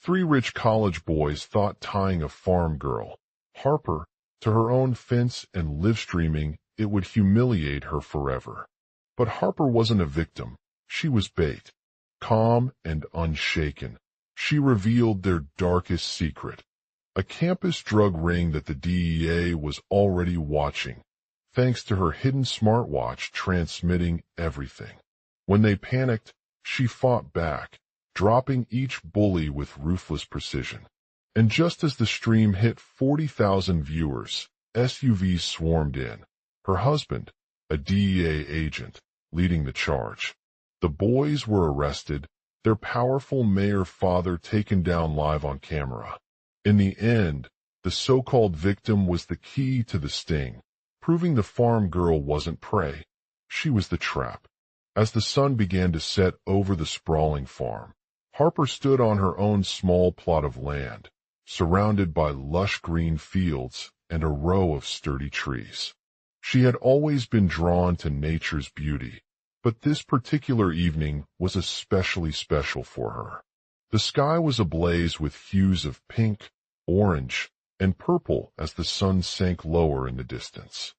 Three rich college boys thought tying a farm girl, Harper, to her own fence and live streaming it would humiliate her forever. But Harper wasn't a victim. She was bait. Calm and unshaken, she revealed their darkest secret, a campus drug ring that the DEA was already watching, thanks to her hidden smartwatch transmitting everything. When they panicked, she fought back, dropping each bully with ruthless precision. And just as the stream hit 40,000 viewers, SUVs swarmed in. Her husband, a DEA agent, leading the charge. The boys were arrested, their powerful mayor father taken down live on camera. In the end, the so-called victim was the key to the sting, proving the farm girl wasn't prey. She was the trap. As the sun began to set over the sprawling farm, Harper stood on her own small plot of land, surrounded by lush green fields and a row of sturdy trees. She had always been drawn to nature's beauty, but this particular evening was especially special for her. The sky was ablaze with hues of pink, orange, and purple as the sun sank lower in the distance.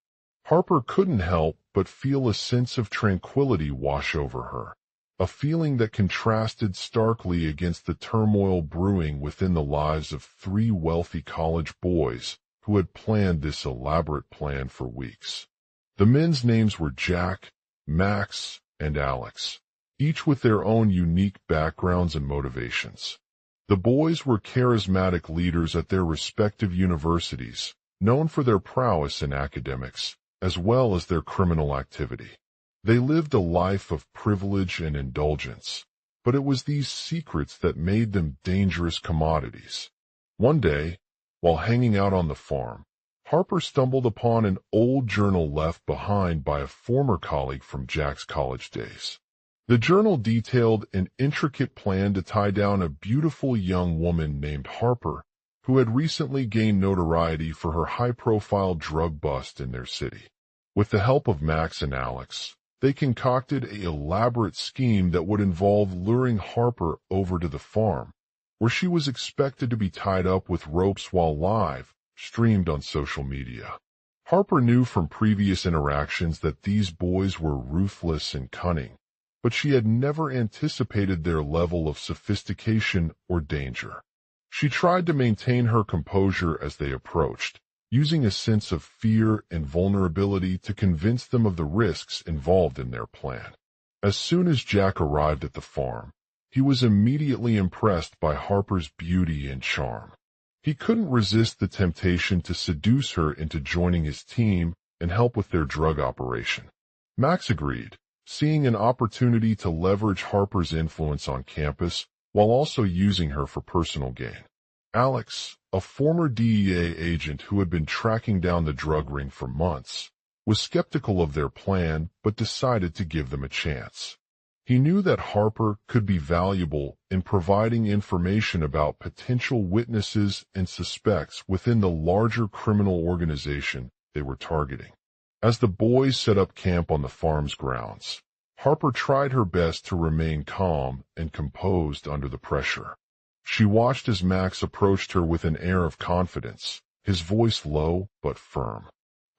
Harper couldn't help but feel a sense of tranquility wash over her, a feeling that contrasted starkly against the turmoil brewing within the lives of three wealthy college boys who had planned this elaborate plan for weeks. The men's names were Jack, Max, and Alex, each with their own unique backgrounds and motivations. The boys were charismatic leaders at their respective universities, known for their prowess in academics, as well as their criminal activity. They lived a life of privilege and indulgence, but it was these secrets that made them dangerous commodities. One day, while hanging out on the farm, Harper stumbled upon an old journal left behind by a former colleague from Jack's college days. The journal detailed an intricate plan to tie down a beautiful young woman named Harper, who had recently gained notoriety for her high-profile drug bust in their city. With the help of Max and Alex, they concocted an elaborate scheme that would involve luring Harper over to the farm, where she was expected to be tied up with ropes while live, streamed on social media. Harper knew from previous interactions that these boys were ruthless and cunning, but she had never anticipated their level of sophistication or danger. She tried to maintain her composure as they approached, using a sense of fear and vulnerability to convince them of the risks involved in their plan. As soon as Jack arrived at the farm, he was immediately impressed by Harper's beauty and charm. He couldn't resist the temptation to seduce her into joining his team and help with their drug operation. Max agreed, seeing an opportunity to leverage Harper's influence on campus while also using her for personal gain. Alex, a former DEA agent who had been tracking down the drug ring for months, was skeptical of their plan but decided to give them a chance. He knew that Harper could be valuable in providing information about potential witnesses and suspects within the larger criminal organization they were targeting. As the boys set up camp on the farm's grounds, Harper tried her best to remain calm and composed under the pressure. She watched as Max approached her with an air of confidence, his voice low but firm.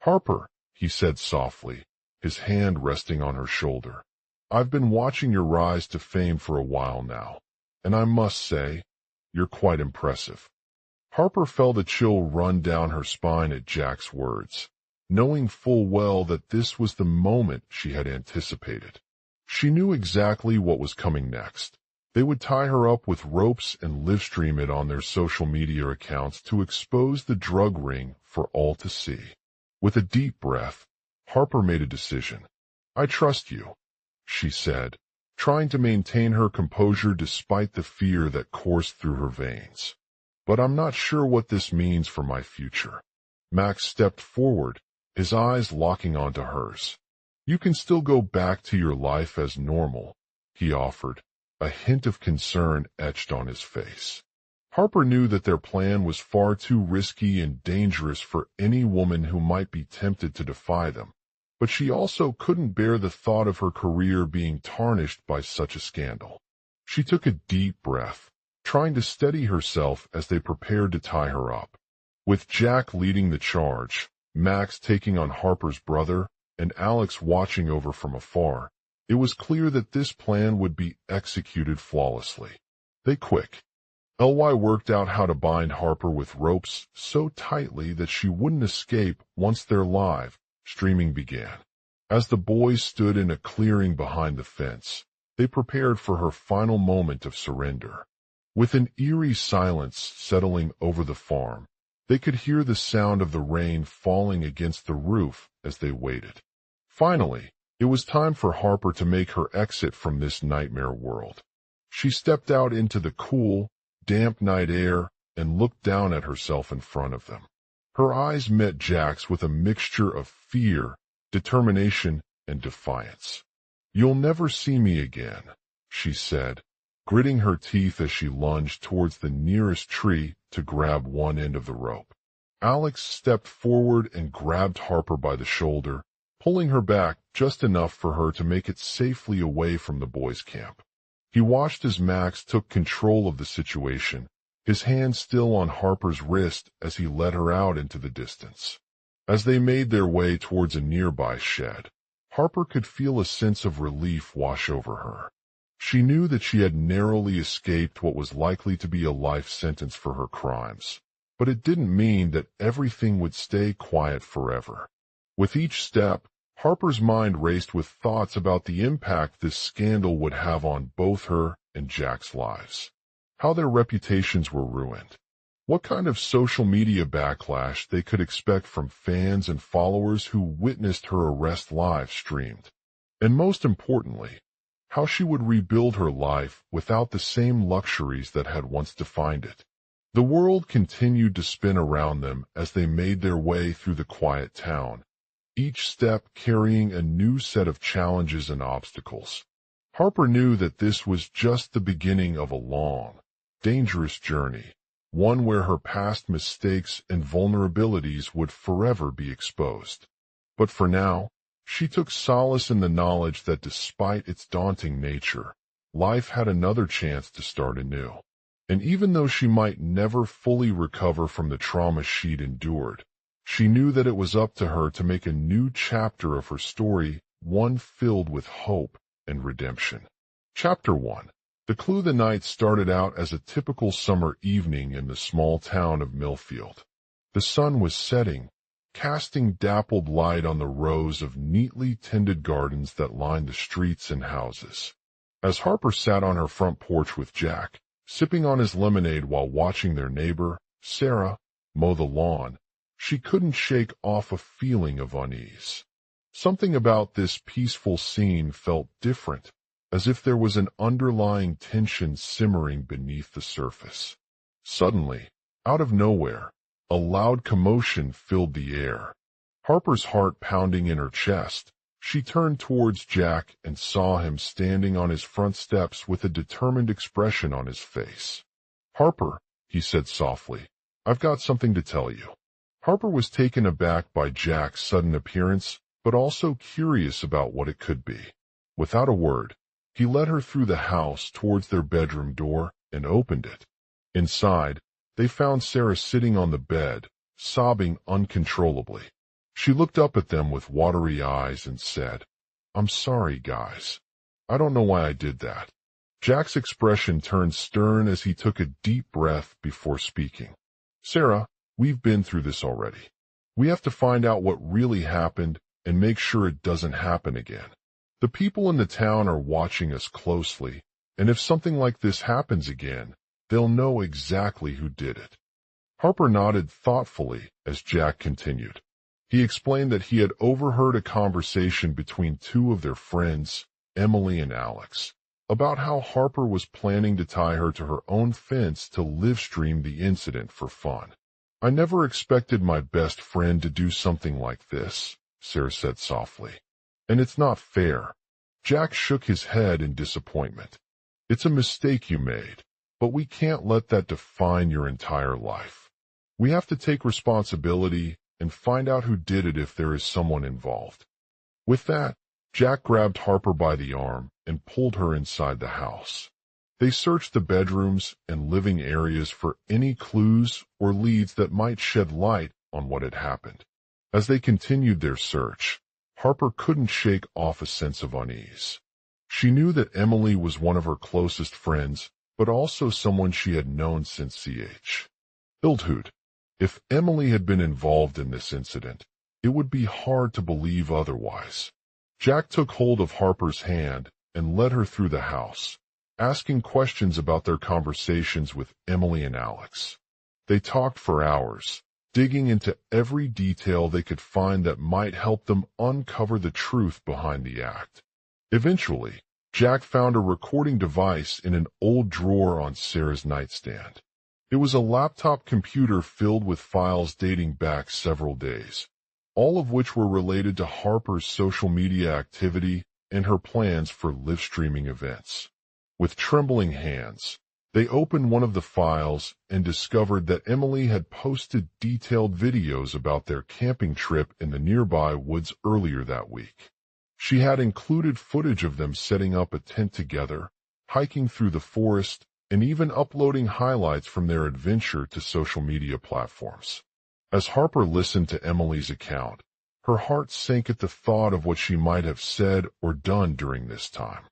"Harper," he said softly, his hand resting on her shoulder. "I've been watching your rise to fame for a while now, and I must say, you're quite impressive." Harper felt a chill run down her spine at Jack's words, knowing full well that this was the moment she had anticipated. She knew exactly what was coming next. They would tie her up with ropes and live stream it on their social media accounts to expose the drug ring for all to see. With a deep breath, Harper made a decision. "I trust you," she said, trying to maintain her composure despite the fear that coursed through her veins. "But I'm not sure what this means for my future." Max stepped forward, his eyes locking onto hers. "You can still go back to your life as normal," he offered, a hint of concern etched on his face. Harper knew that their plan was far too risky and dangerous for any woman who might be tempted to defy them, but she also couldn't bear the thought of her career being tarnished by such a scandal. She took a deep breath, trying to steady herself as they prepared to tie her up. With Jack leading the charge, Max taking on Harper's brother, and Alex watching over from afar, it was clear that this plan would be executed flawlessly. They quick. Ly worked out how to bind Harper with ropes so tightly that she wouldn't escape once their live streaming began. As the boys stood in a clearing behind the fence, they prepared for her final moment of surrender. With an eerie silence settling over the farm, they could hear the sound of the rain falling against the roof as they waited. Finally, it was time for Harper to make her exit from this nightmare world. She stepped out into the cool, damp night air and looked down at herself in front of them. Her eyes met Jack's with a mixture of fear, determination, and defiance. "You'll never see me again," she said, gritting her teeth as she lunged towards the nearest tree to grab one end of the rope. Alex stepped forward and grabbed Harper by the shoulder, pulling her back just enough for her to make it safely away from the boys' camp. He watched as Max took control of the situation, his hand still on Harper's wrist as he led her out into the distance. As they made their way towards a nearby shed, Harper could feel a sense of relief wash over her. She knew that she had narrowly escaped what was likely to be a life sentence for her crimes, but it didn't mean that everything would stay quiet forever. With each step, Harper's mind raced with thoughts about the impact this scandal would have on both her and Jack's lives. How their reputations were ruined. What kind of social media backlash they could expect from fans and followers who witnessed her arrest live streamed. And most importantly, how she would rebuild her life without the same luxuries that had once defined it. The world continued to spin around them as they made their way through the quiet town, each step carrying a new set of challenges and obstacles. Harper knew that this was just the beginning of a long, dangerous journey, one where her past mistakes and vulnerabilities would forever be exposed. But for now, she took solace in the knowledge that despite its daunting nature, life had another chance to start anew. And even though she might never fully recover from the trauma she'd endured, she knew that it was up to her to make a new chapter of her story, one filled with hope and redemption. Chapter 1. The Clue. The night started out as a typical summer evening in the small town of Millfield. The sun was setting, casting dappled light on the rows of neatly tended gardens that lined the streets and houses. As Harper sat on her front porch with Jack, sipping on his lemonade while watching their neighbor, Sarah, mow the lawn, she couldn't shake off a feeling of unease. Something about this peaceful scene felt different, as if there was an underlying tension simmering beneath the surface. Suddenly, out of nowhere, a loud commotion filled the air. Harper's heart pounding in her chest, she turned towards Jack and saw him standing on his front steps with a determined expression on his face. "Harper," he said softly, "I've got something to tell you." Harper was taken aback by Jack's sudden appearance, but also curious about what it could be. Without a word, he led her through the house towards their bedroom door and opened it. Inside, they found Sarah sitting on the bed, sobbing uncontrollably. She looked up at them with watery eyes and said, "I'm sorry, guys. I don't know why I did that." Jack's expression turned stern as he took a deep breath before speaking. "Sarah, we've been through this already. We have to find out what really happened and make sure it doesn't happen again. The people in the town are watching us closely, and if something like this happens again, they'll know exactly who did it." Harper nodded thoughtfully as Jack continued. He explained that he had overheard a conversation between two of their friends, Emily and Alex, about how Harper was planning to tie her to her own fence to live stream the incident for fun. "I never expected my best friend to do something like this," Sarah said softly. "And it's not fair." Jack shook his head in disappointment. "It's a mistake you made, but we can't let that define your entire life. We have to take responsibility and find out who did it if there is someone involved." With that, Jack grabbed Harper by the arm and pulled her inside the house. They searched the bedrooms and living areas for any clues or leads that might shed light on what had happened. As they continued their search, Harper couldn't shake off a sense of unease. She knew that Emily was one of her closest friends, but also someone she had known since childhood. If Emily had been involved in this incident, it would be hard to believe otherwise. Jack took hold of Harper's hand and led her through the house, asking questions about their conversations with Emily and Alex. They talked for hours, digging into every detail they could find that might help them uncover the truth behind the act. Eventually, Jack found a recording device in an old drawer on Sarah's nightstand. It was a laptop computer filled with files dating back several days, all of which were related to Harper's social media activity and her plans for live-streaming events. With trembling hands, they opened one of the files and discovered that Emily had posted detailed videos about their camping trip in the nearby woods earlier that week. She had included footage of them setting up a tent together, hiking through the forest, and even uploading highlights from their adventure to social media platforms. As Harper listened to Emily's account, her heart sank at the thought of what she might have said or done during this time.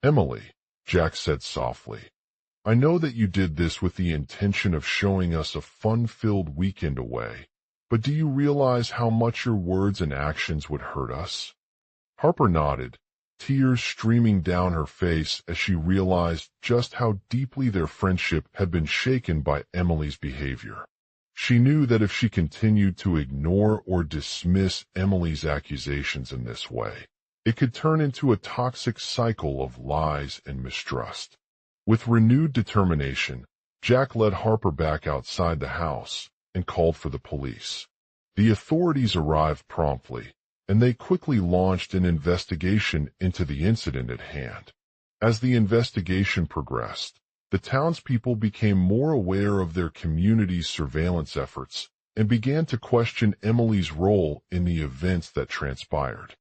"Emily," Jack said softly, "I know that you did this with the intention of showing us a fun-filled weekend away, but do you realize how much your words and actions would hurt us?" Harper nodded, tears streaming down her face as she realized just how deeply their friendship had been shaken by Emily's behavior. She knew that if she continued to ignore or dismiss Emily's accusations in this way, it could turn into a toxic cycle of lies and mistrust. With renewed determination, Jack led Harper back outside the house and called for the police. The authorities arrived promptly, and they quickly launched an investigation into the incident at hand. As the investigation progressed, the townspeople became more aware of their community's surveillance efforts and began to question Emily's role in the events that transpired.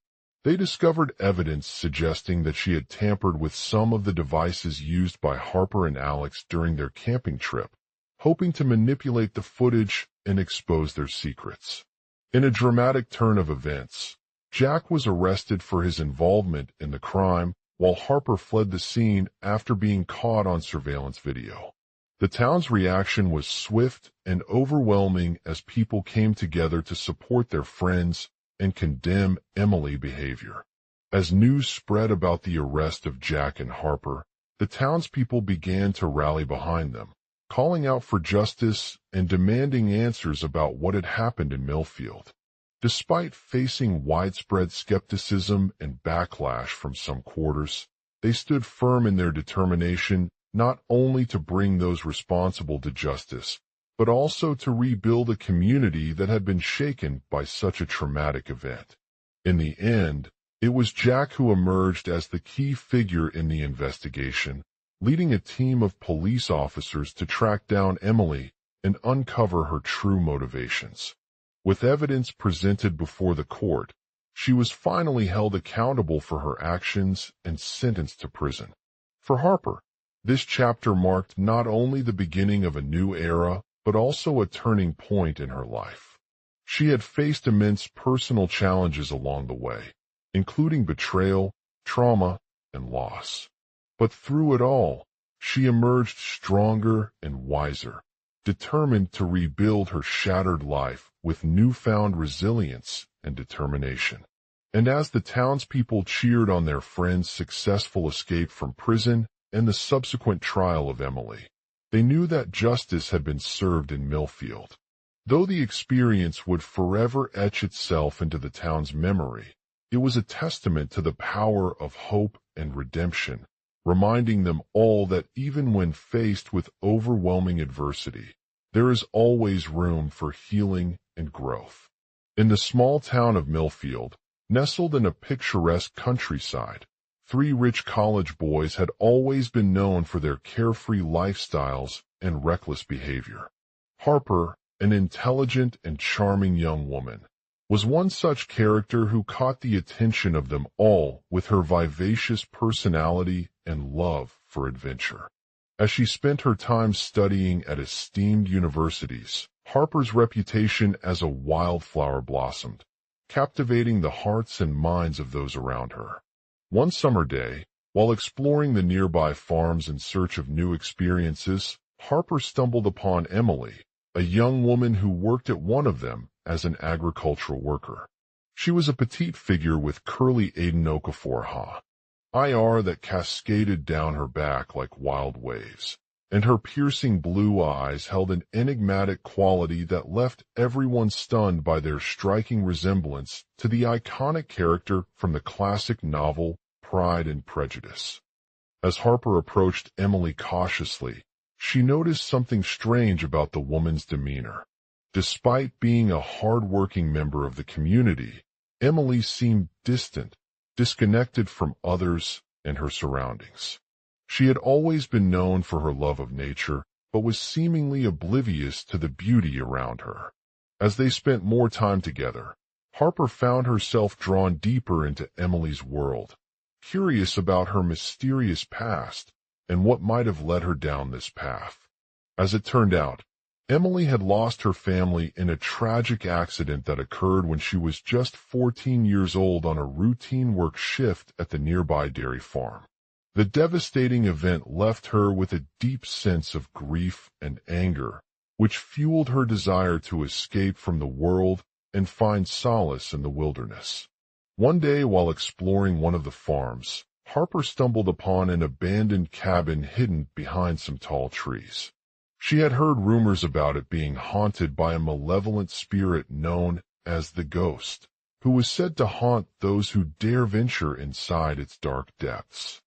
They discovered evidence suggesting that she had tampered with some of the devices used by Harper and Alex during their camping trip, hoping to manipulate the footage and expose their secrets. In a dramatic turn of events, Jack was arrested for his involvement in the crime, while Harper fled the scene after being caught on surveillance video. The town's reaction was swift and overwhelming as people came together to support their friends and condemn Emily's behavior. As news spread about the arrest of Jack and Harper, the townspeople began to rally behind them, calling out for justice and demanding answers about what had happened in Millfield. Despite facing widespread skepticism and backlash from some quarters, they stood firm in their determination not only to bring those responsible to justice, but also to rebuild a community that had been shaken by such a traumatic event. In the end, it was Jack who emerged as the key figure in the investigation, leading a team of police officers to track down Emily and uncover her true motivations. With evidence presented before the court, she was finally held accountable for her actions and sentenced to prison. For Harper, this chapter marked not only the beginning of a new era, but also a turning point in her life. She had faced immense personal challenges along the way, including betrayal, trauma, and loss. But through it all, she emerged stronger and wiser, determined to rebuild her shattered life with newfound resilience and determination. And as the townspeople cheered on their friend's successful escape from prison and the subsequent trial of Emily, they knew that justice had been served in Millfield. Though the experience would forever etch itself into the town's memory, it was a testament to the power of hope and redemption, reminding them all that even when faced with overwhelming adversity, there is always room for healing and growth. In the small town of Millfield, nestled in a picturesque countryside, 3 rich college boys had always been known for their carefree lifestyles and reckless behavior. Harper, an intelligent and charming young woman, was one such character who caught the attention of them all with her vivacious personality and love for adventure. As she spent her time studying at esteemed universities, Harper's reputation as a wildflower blossomed, captivating the hearts and minds of those around her. One summer day, while exploring the nearby farms in search of new experiences, Harper stumbled upon Emily, a young woman who worked at one of them as an agricultural worker. She was a petite figure with curly Aden Okafor IR that cascaded down her back like wild waves, and her piercing blue eyes held an enigmatic quality that left everyone stunned by their striking resemblance to the iconic character from the classic novel Pride and Prejudice. As Harper approached Emily cautiously, she noticed something strange about the woman's demeanor. Despite being a hard-working member of the community, Emily seemed distant, disconnected from others and her surroundings. She had always been known for her love of nature, but was seemingly oblivious to the beauty around her. As they spent more time together, Harper found herself drawn deeper into Emily's world, curious about her mysterious past and what might have led her down this path. As it turned out, Emily had lost her family in a tragic accident that occurred when she was just 14 years old on a routine work shift at the nearby dairy farm. The devastating event left her with a deep sense of grief and anger, which fueled her desire to escape from the world and find solace in the wilderness. One day, while exploring one of the farms, Harper stumbled upon an abandoned cabin hidden behind some tall trees. She had heard rumors about it being haunted by a malevolent spirit known as the Ghost, who was said to haunt those who dare venture inside its dark depths.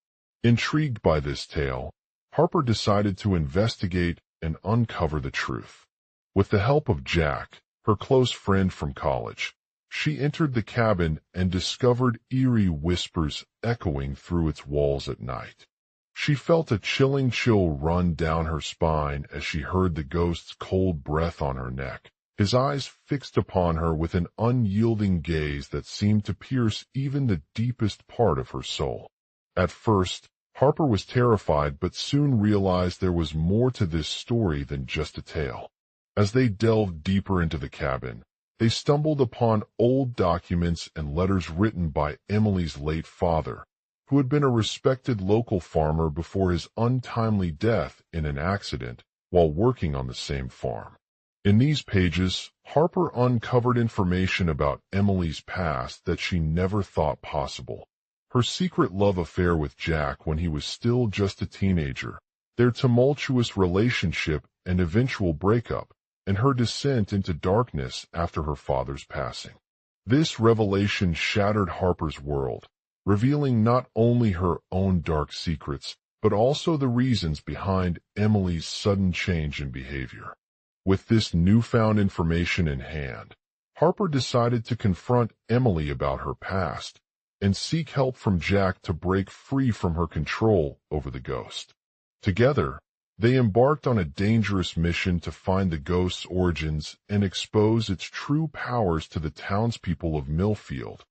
Intrigued by this tale, Harper decided to investigate and uncover the truth. With the help of Jack, her close friend from college, she entered the cabin and discovered eerie whispers echoing through its walls at night. She felt a chilling chill run down her spine as she heard the ghost's cold breath on her neck, his eyes fixed upon her with an unyielding gaze that seemed to pierce even the deepest part of her soul. At first, Harper was terrified but soon realized there was more to this story than just a tale. As they delved deeper into the cabin, they stumbled upon old documents and letters written by Emily's late father, who had been a respected local farmer before his untimely death in an accident while working on the same farm. In these pages, Harper uncovered information about Emily's past that she never thought possible. Her secret love affair with Jack when he was still just a teenager, their tumultuous relationship and eventual breakup, and her descent into darkness after her father's passing. This revelation shattered Harper's world, revealing not only her own dark secrets, but also the reasons behind Emily's sudden change in behavior. With this newfound information in hand, Harper decided to confront Emily about her past and seek help from Jack to break free from her control over the ghost. Together, they embarked on a dangerous mission to find the ghost's origins and expose its true powers to the townspeople of Millfield,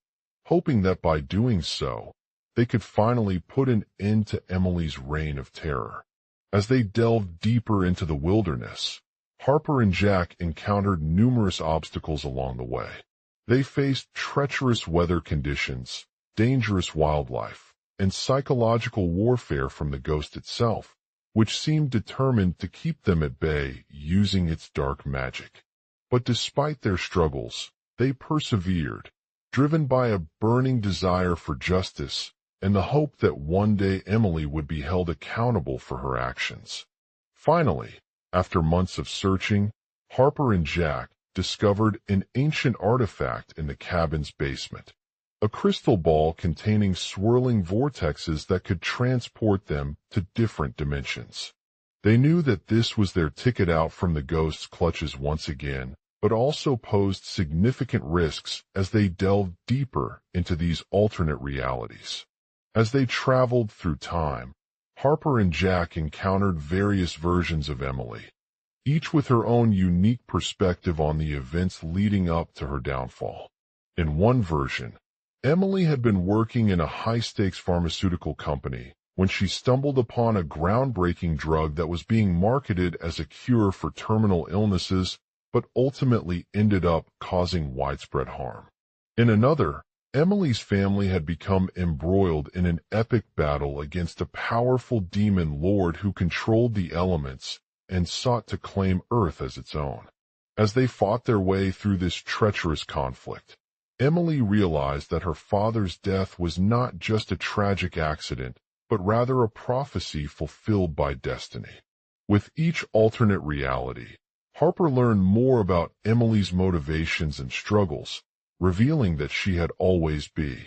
hoping that by doing so, they could finally put an end to Emily's reign of terror. As they delved deeper into the wilderness, Harper and Jack encountered numerous obstacles along the way. They faced treacherous weather conditions, dangerous wildlife, and psychological warfare from the ghost itself, which seemed determined to keep them at bay using its dark magic. But despite their struggles, they persevered, driven by a burning desire for justice and the hope that one day Emily would be held accountable for her actions. Finally, after months of searching, Harper and Jack discovered an ancient artifact in the cabin's basement, a crystal ball containing swirling vortexes that could transport them to different dimensions. They knew that this was their ticket out from the ghost's clutches once again, but also posed significant risks as they delved deeper into these alternate realities. As they traveled through time, Harper and Jack encountered various versions of Emily, each with her own unique perspective on the events leading up to her downfall. In one version, Emily had been working in a high-stakes pharmaceutical company when she stumbled upon a groundbreaking drug that was being marketed as a cure for terminal illnesses, but ultimately ended up causing widespread harm. In another, Emily's family had become embroiled in an epic battle against a powerful demon lord who controlled the elements and sought to claim Earth as its own. As they fought their way through this treacherous conflict, Emily realized that her father's death was not just a tragic accident, but rather a prophecy fulfilled by destiny. With each alternate reality, Harper learned more about Emily's motivations and struggles, revealing that she had always been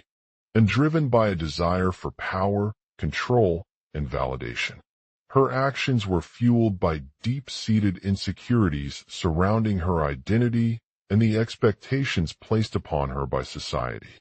driven by a desire for power, control, and validation. Her actions were fueled by deep-seated insecurities surrounding her identity and the expectations placed upon her by society.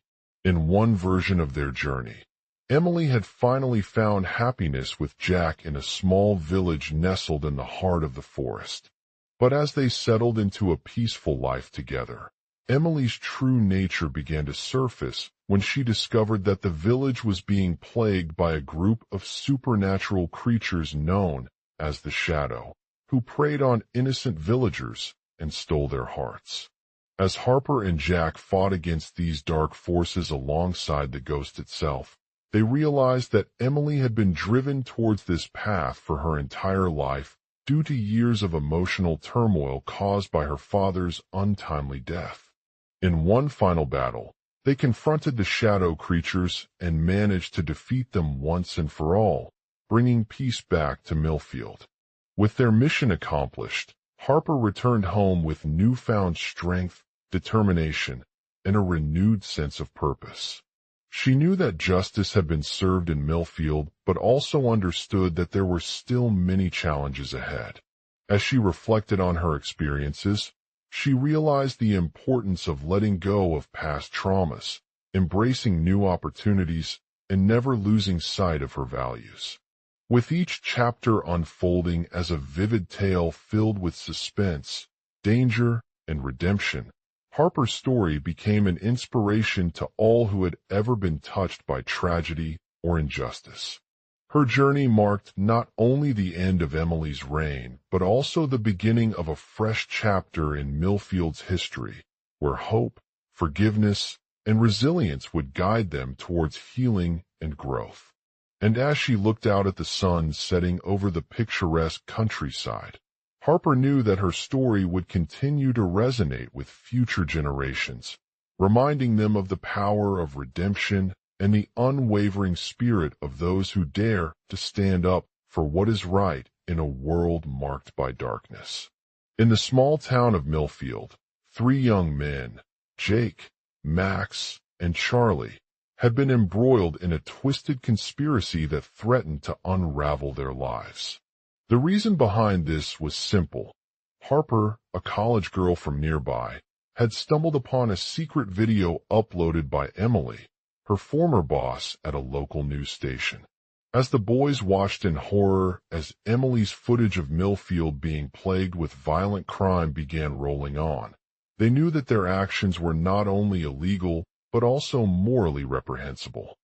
In one version of their journey, Emily had finally found happiness with Jack in a small village nestled in the heart of the forest. But as they settled into a peaceful life together, Emily's true nature began to surface when she discovered that the village was being plagued by a group of supernatural creatures known as the Shadow, who preyed on innocent villagers and stole their hearts. As Harper and Jack fought against these dark forces alongside the ghost itself, they realized that Emily had been driven towards this path for her entire life due to years of emotional turmoil caused by her father's untimely death. In one final battle, they confronted the shadow creatures and managed to defeat them once and for all, bringing peace back to Millfield. With their mission accomplished, Harper returned home with newfound strength, determination, and a renewed sense of purpose. She knew that justice had been served in Millfield, but also understood that there were still many challenges ahead. As she reflected on her experiences, she realized the importance of letting go of past traumas, embracing new opportunities, and never losing sight of her values. With each chapter unfolding as a vivid tale filled with suspense, danger, and redemption, Harper's story became an inspiration to all who had ever been touched by tragedy or injustice. Her journey marked not only the end of Emily's reign, but also the beginning of a fresh chapter in Millfield's history, where hope, forgiveness, and resilience would guide them towards healing and growth. And as she looked out at the sun setting over the picturesque countryside, Harper knew that her story would continue to resonate with future generations, reminding them of the power of redemption and the unwavering spirit of those who dare to stand up for what is right in a world marked by darkness. In the small town of Millfield, 3 young men, Jake, Max, and Charlie, had been embroiled in a twisted conspiracy that threatened to unravel their lives. The reason behind this was simple. Harper, a college girl from nearby, had stumbled upon a secret video uploaded by Emily, her former boss at a local news station. As the boys watched in horror as Emily's footage of Millfield being plagued with violent crime began rolling on, they knew that their actions were not only illegal, but also morally reprehensible.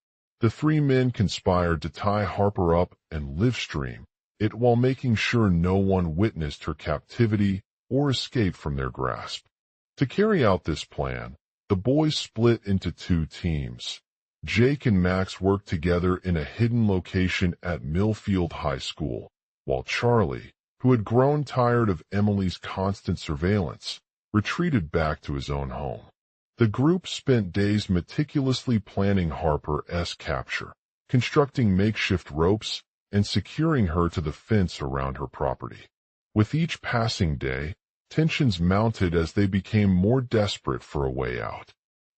The 3 men conspired to tie Harper up and livestream it while making sure no one witnessed her captivity or escape from their grasp. To carry out this plan, the boys split into 2 teams. Jake and Max worked together in a hidden location at Millfield High School, while Charlie, who had grown tired of Emily's constant surveillance, retreated back to his own home. The group spent days meticulously planning Harper's capture, constructing makeshift ropes, and securing her to the fence around her property. With each passing day, tensions mounted as they became more desperate for a way out.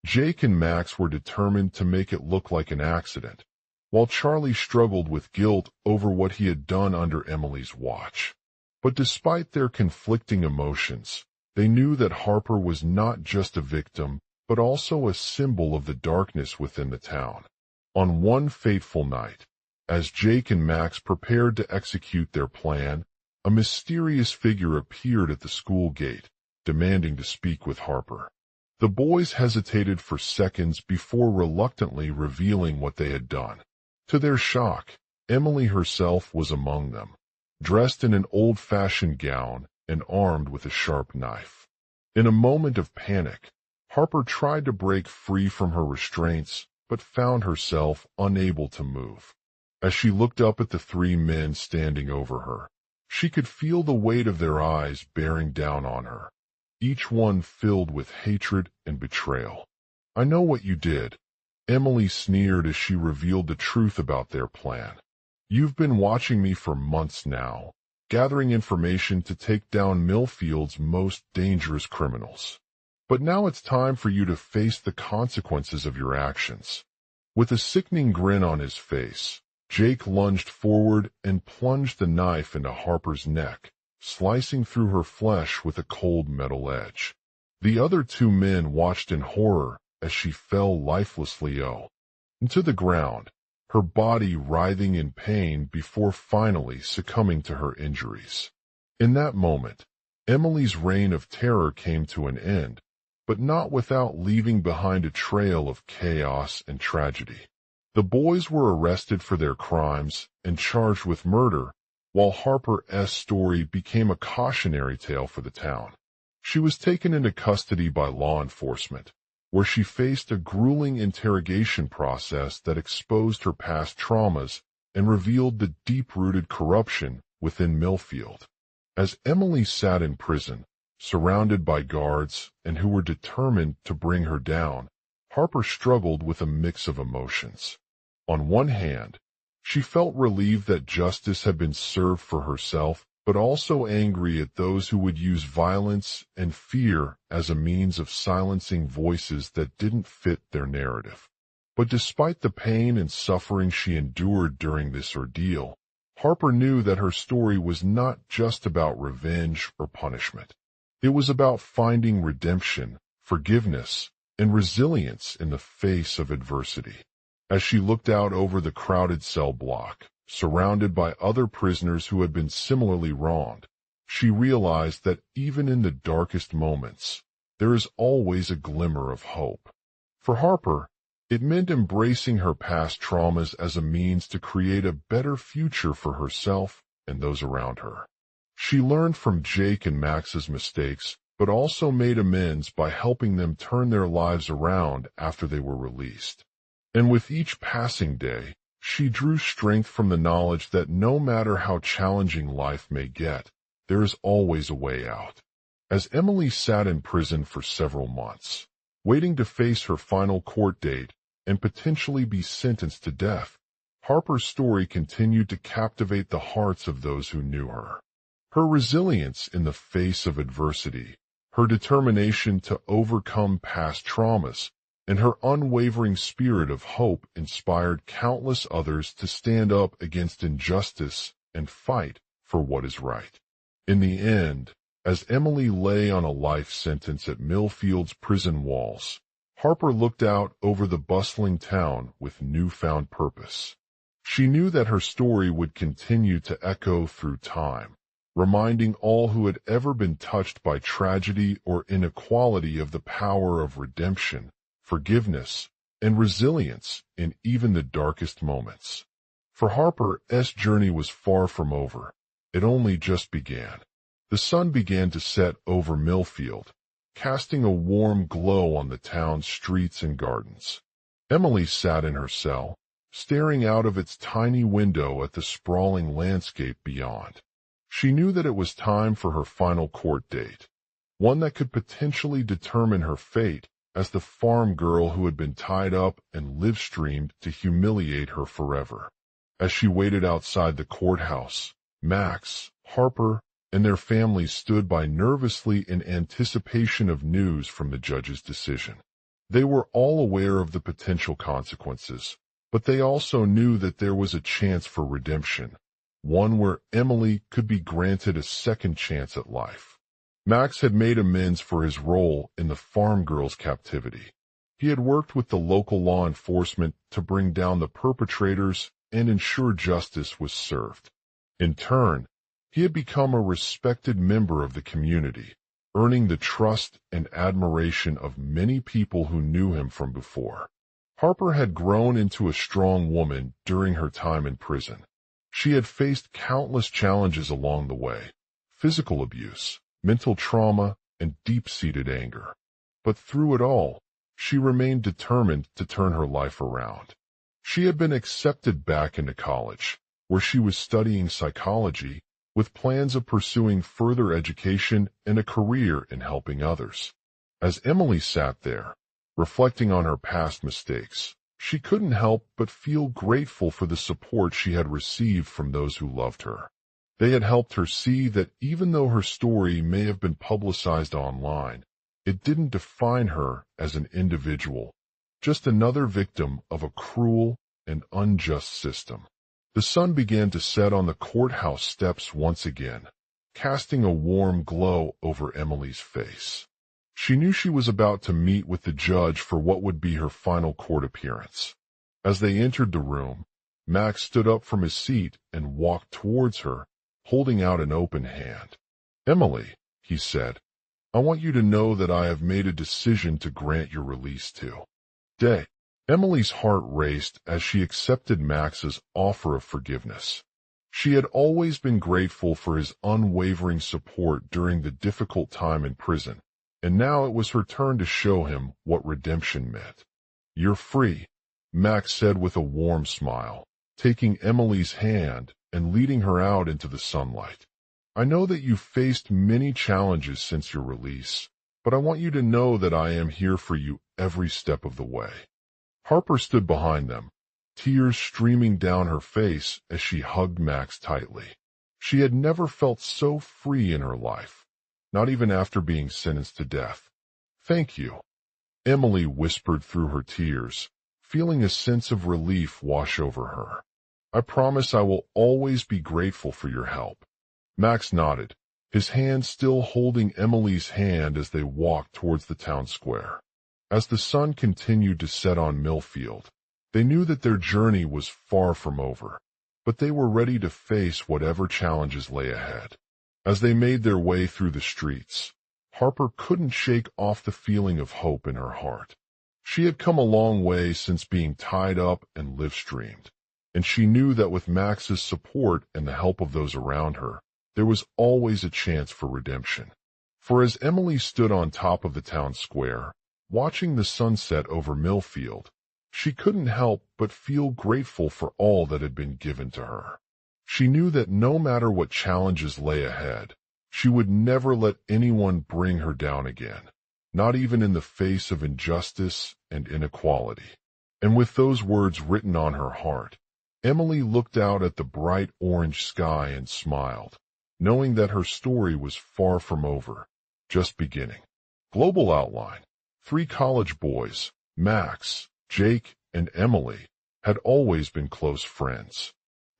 Jake and Max were determined to make it look like an accident, while Charlie struggled with guilt over what he had done under Emily's watch. But despite their conflicting emotions, they knew that Harper was not just a victim, but also a symbol of the darkness within the town. On one fateful night, as Jake and Max prepared to execute their plan, a mysterious figure appeared at the school gate, demanding to speak with Harper. The boys hesitated for seconds before reluctantly revealing what they had done. To their shock, Emily herself was among them, dressed in an old-fashioned gown and armed with a sharp knife. In a moment of panic, Harper tried to break free from her restraints, but found herself unable to move. As she looked up at the three men standing over her, she could feel the weight of their eyes bearing down on her, each one filled with hatred and betrayal. "I know what you did," Emily sneered as she revealed the truth about their plan. "You've been watching me for months now, gathering information to take down Millfield's most dangerous criminals. But now it's time for you to face the consequences of your actions." With a sickening grin on his face, Jake lunged forward and plunged the knife into Harper's neck, slicing through her flesh with a cold metal edge. The other two men watched in horror as she fell lifelessly into the ground, her body writhing in pain before finally succumbing to her injuries. In that moment, Emily's reign of terror came to an end, but not without leaving behind a trail of chaos and tragedy. The boys were arrested for their crimes and charged with murder, while Harper's story became a cautionary tale for the town. She was taken into custody by law enforcement, where she faced a grueling interrogation process that exposed her past traumas and revealed the deep-rooted corruption within Millfield. As Emily sat in prison, surrounded by guards and who were determined to bring her down, Harper struggled with a mix of emotions. On one hand, she felt relieved that justice had been served for herself, but also angry at those who would use violence and fear as a means of silencing voices that didn't fit their narrative. But despite the pain and suffering she endured during this ordeal, Harper knew that her story was not just about revenge or punishment. It was about finding redemption, forgiveness, and resilience in the face of adversity. As she looked out over the crowded cell block, surrounded by other prisoners who had been similarly wronged, she realized that even in the darkest moments, there is always a glimmer of hope. For Harper, it meant embracing her past traumas as a means to create a better future for herself and those around her. She learned from Jake and Max's mistakes, but also made amends by helping them turn their lives around after they were released. And with each passing day, she drew strength from the knowledge that no matter how challenging life may get, there is always a way out. As Emily sat in prison for several months, waiting to face her final court date and potentially be sentenced to death, Harper's story continued to captivate the hearts of those who knew her. Her resilience in the face of adversity, her determination to overcome past traumas, and her unwavering spirit of hope inspired countless others to stand up against injustice and fight for what is right. In the end, as Emily lay on a life sentence at Millfield's prison walls, Harper looked out over the bustling town with newfound purpose. She knew that her story would continue to echo through time, reminding all who had ever been touched by tragedy or inequality of the power of redemption, forgiveness, and resilience in even the darkest moments. For Harper's journey was far from over. It only just began. The sun began to set over Millfield, casting a warm glow on the town's streets and gardens. Emily sat in her cell, staring out of its tiny window at the sprawling landscape beyond. She knew that it was time for her final court date, one that could potentially determine her fate as the farm girl who had been tied up and live-streamed to humiliate her forever. As she waited outside the courthouse, Max, Harper, and their families stood by nervously in anticipation of news from the judge's decision. They were all aware of the potential consequences, but they also knew that there was a chance for redemption, one where Emily could be granted a second chance at life. Max had made amends for his role in the farm girl's captivity. He had worked with the local law enforcement to bring down the perpetrators and ensure justice was served. In turn, he had become a respected member of the community, earning the trust and admiration of many people who knew him from before. Harper had grown into a strong woman during her time in prison, She had faced countless challenges along the way: physical abuse, mental trauma, and deep-seated anger. But through it all, she remained determined to turn her life around. She had been accepted back into college, where she was studying psychology, with plans of pursuing further education and a career in helping others. As Emily sat there, reflecting on her past mistakes, she couldn't help but feel grateful for the support she had received from those who loved her. They had helped her see that even though her story may have been publicized online, it didn't define her as an individual, just another victim of a cruel and unjust system. The sun began to set on the courthouse steps once again, casting a warm glow over Emily's face. She knew she was about to meet with the judge for what would be her final court appearance. As they entered the room, Max stood up from his seat and walked towards her, holding out an open hand. "Emily," he said, "I want you to know that I have made a decision to grant your release today." Emily's heart raced as she accepted Max's offer of forgiveness. She had always been grateful for his unwavering support during the difficult time in prison, and now it was her turn to show him what redemption meant. "You're free," Max said with a warm smile, taking Emily's hand and leading her out into the sunlight. "I know that you've faced many challenges since your release, but I want you to know that I am here for you every step of the way." Harper stood behind them, tears streaming down her face as she hugged Max tightly. She had never felt so free in her life, not even after being sentenced to death. "Thank you," Emily whispered through her tears, feeling a sense of relief wash over her. "I promise I will always be grateful for your help." Max nodded, his hand still holding Emily's hand as they walked towards the town square. As the sun continued to set on Millfield, they knew that their journey was far from over, but they were ready to face whatever challenges lay ahead. As they made their way through the streets, Harper couldn't shake off the feeling of hope in her heart. She had come a long way since being tied up and live-streamed, and she knew that with Max's support and the help of those around her, there was always a chance for redemption. For as Emily stood on top of the town square, watching the sunset over Millfield, she couldn't help but feel grateful for all that had been given to her. She knew that no matter what challenges lay ahead, she would never let anyone bring her down again, not even in the face of injustice and inequality. And with those words written on her heart, Emily looked out at the bright orange sky and smiled, knowing that her story was far from over, just beginning. Global outline: 3 college boys, Max, Jake, and Emily, had always been close friends.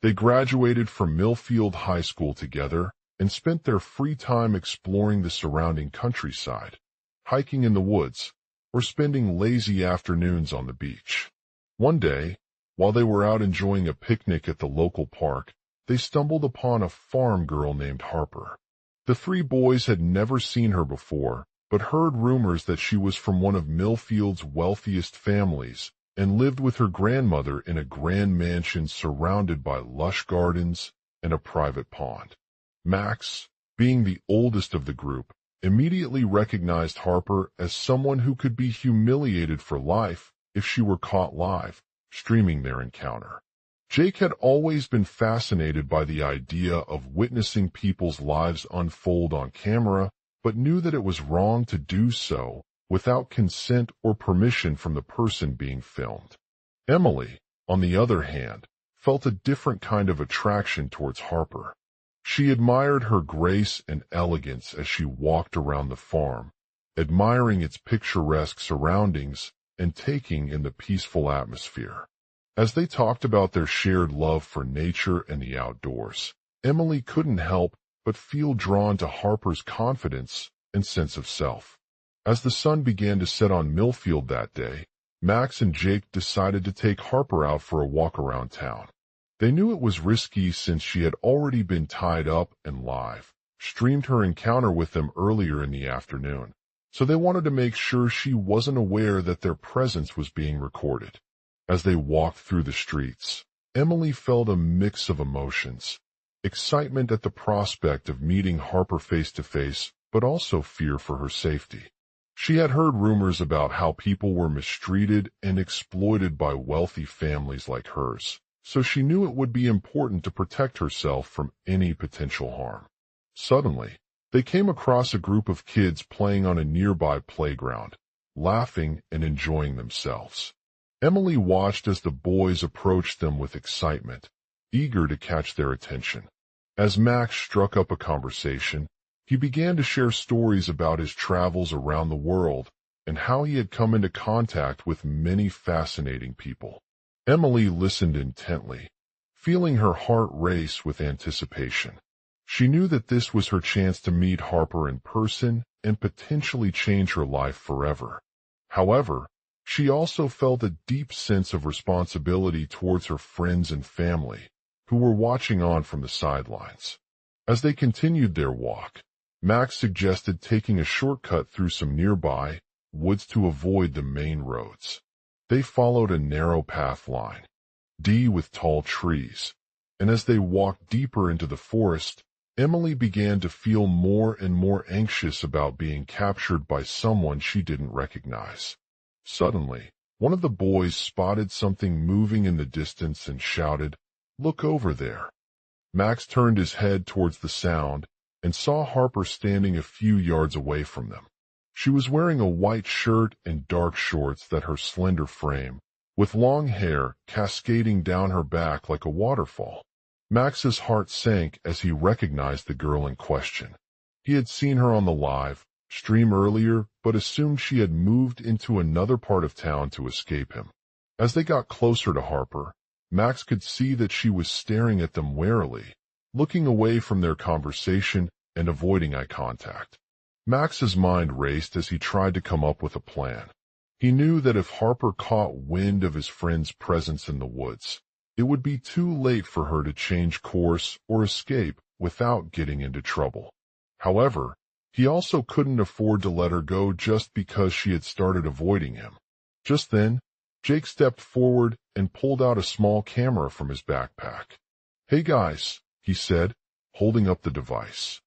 They graduated from Millfield High School together and spent their free time exploring the surrounding countryside, hiking in the woods, or spending lazy afternoons on the beach. One day, while they were out enjoying a picnic at the local park, they stumbled upon a farm girl named Harper. The 3 boys had never seen her before, but heard rumors that she was from one of Millfield's wealthiest families and lived with her grandmother in a grand mansion surrounded by lush gardens and a private pond. Max, being the oldest of the group, immediately recognized Harper as someone who could be humiliated for life if she were caught live streaming their encounter. Jake had always been fascinated by the idea of witnessing people's lives unfold on camera, but knew that it was wrong to do so without consent or permission from the person being filmed. Emily, on the other hand, felt a different kind of attraction towards Harper. She admired her grace and elegance as she walked around the farm, admiring its picturesque surroundings and taking in the peaceful atmosphere. As they talked about their shared love for nature and the outdoors, Emily couldn't help but feel drawn to Harper's confidence and sense of self. As the sun began to set on Millfield that day, Max and Jake decided to take Harper out for a walk around town. They knew it was risky since she had already been tied up and live streamed her encounter with them earlier in the afternoon, so they wanted to make sure she wasn't aware that their presence was being recorded. As they walked through the streets, Emily felt a mix of emotions. Excitement at the prospect of meeting Harper face to face, but also fear for her safety. She had heard rumors about how people were mistreated and exploited by wealthy families like hers, so she knew it would be important to protect herself from any potential harm. Suddenly, they came across a group of kids playing on a nearby playground, laughing and enjoying themselves. Emily watched as the boys approached them with excitement, eager to catch their attention. As Max struck up a conversation, he began to share stories about his travels around the world and how he had come into contact with many fascinating people. Emily listened intently, feeling her heart race with anticipation. She knew that this was her chance to meet Harper in person and potentially change her life forever. However, she also felt a deep sense of responsibility towards her friends and family, who were watching on from the sidelines. As they continued their walk, Max suggested taking a shortcut through some nearby woods to avoid the main roads. They followed a narrow path line, with tall trees, and as they walked deeper into the forest, Emily began to feel more and more anxious about being captured by someone she didn't recognize. Suddenly, one of the boys spotted something moving in the distance and shouted, "Look over there." Max turned his head towards the sound and saw Harper standing a few yards away from them. She was wearing a white shirt and dark shorts that her slender frame, with long hair cascading down her back like a waterfall. Max's heart sank as he recognized the girl in question. He had seen her on the live stream earlier, but assumed she had moved into another part of town to escape him. As they got closer to Harper, Max could see that she was staring at them warily, looking away from their conversation and avoiding eye contact. Max's mind raced as he tried to come up with a plan. He knew that if Harper caught wind of his friend's presence in the woods, it would be too late for her to change course or escape without getting into trouble. However, he also couldn't afford to let her go just because she had started avoiding him. Just then, Jake stepped forward and pulled out a small camera from his backpack. "Hey guys," he said, holding up the device.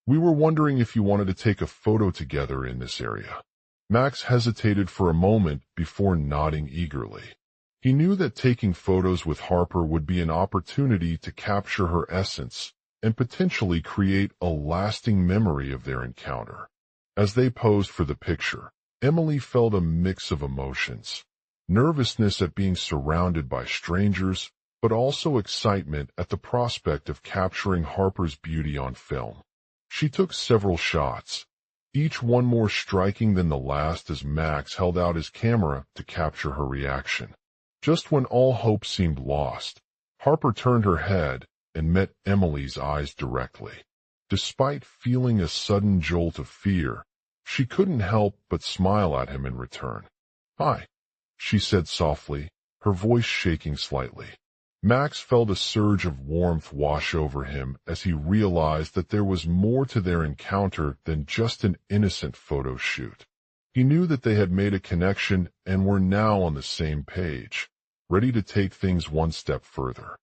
"We were wondering if you wanted to take a photo together in this area." Max hesitated for a moment before nodding eagerly. He knew that taking photos with Harper would be an opportunity to capture her essence and potentially create a lasting memory of their encounter. As they posed for the picture, Emily felt a mix of emotions. Nervousness at being surrounded by strangers, but also excitement at the prospect of capturing Harper's beauty on film. She took several shots, each one more striking than the last as Max held out his camera to capture her reaction. Just when all hope seemed lost, Harper turned her head and met Emily's eyes directly. Despite feeling a sudden jolt of fear, she couldn't help but smile at him in return. "Hi," she said softly, her voice shaking slightly. Max felt a surge of warmth wash over him as he realized that there was more to their encounter than just an innocent photo shoot. He knew that they had made a connection and were now on the same page, ready to take things one step further.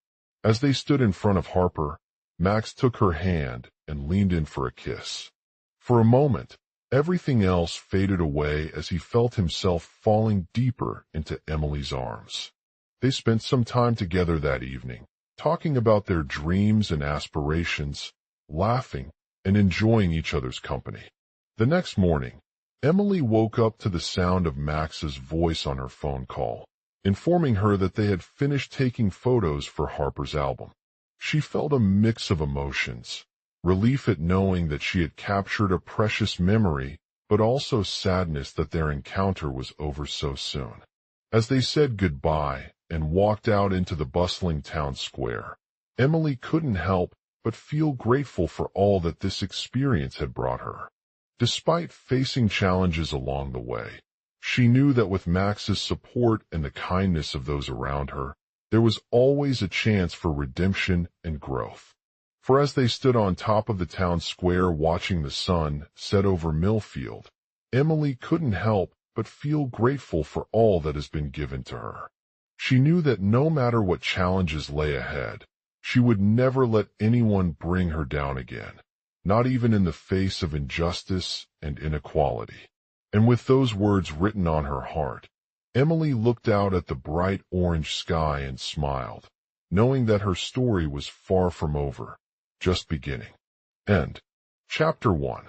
As they stood in front of Harper, Max took her hand and leaned in for a kiss. For a moment, everything else faded away as he felt himself falling deeper into Emily's arms. They spent some time together that evening, talking about their dreams and aspirations, laughing and enjoying each other's company. The next morning, Emily woke up to the sound of Max's voice on her phone call, informing her that they had finished taking photos for Harper's album. She felt a mix of emotions, relief at knowing that she had captured a precious memory, but also sadness that their encounter was over so soon. As they said goodbye and walked out into the bustling town square, Emily couldn't help but feel grateful for all that this experience had brought her. Despite facing challenges along the way, she knew that with Max's support and the kindness of those around her, there was always a chance for redemption and growth. For as they stood on top of the town square watching the sun set over Millfield, Emily couldn't help but feel grateful for all that has been given to her. She knew that no matter what challenges lay ahead, she would never let anyone bring her down again, not even in the face of injustice and inequality. And with those words written on her heart, Emily looked out at the bright orange sky and smiled, knowing that her story was far from over, just beginning. End. Chapter 1.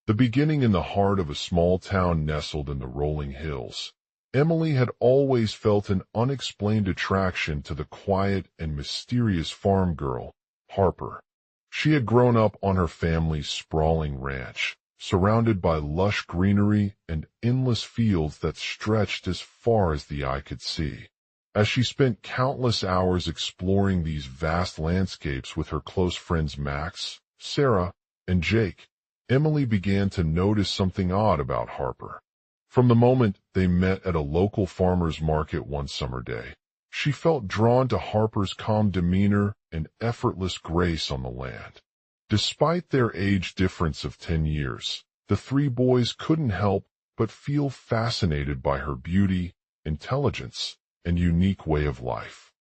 The beginning in the heart of a small town nestled in the rolling hills. Emily had always felt an unexplained attraction to the quiet and mysterious farm girl, Harper. She had grown up on her family's sprawling ranch, surrounded by lush greenery and endless fields that stretched as far as the eye could see. As she spent countless hours exploring these vast landscapes with her close friends Max, Sarah, and Jake, Emily began to notice something odd about Harper. From the moment they met at a local farmer's market one summer day, she felt drawn to Harper's calm demeanor and effortless grace on the land. Despite their age difference of 10 years, the three boys couldn't help but feel fascinated by her beauty, intelligence, and unique way of life.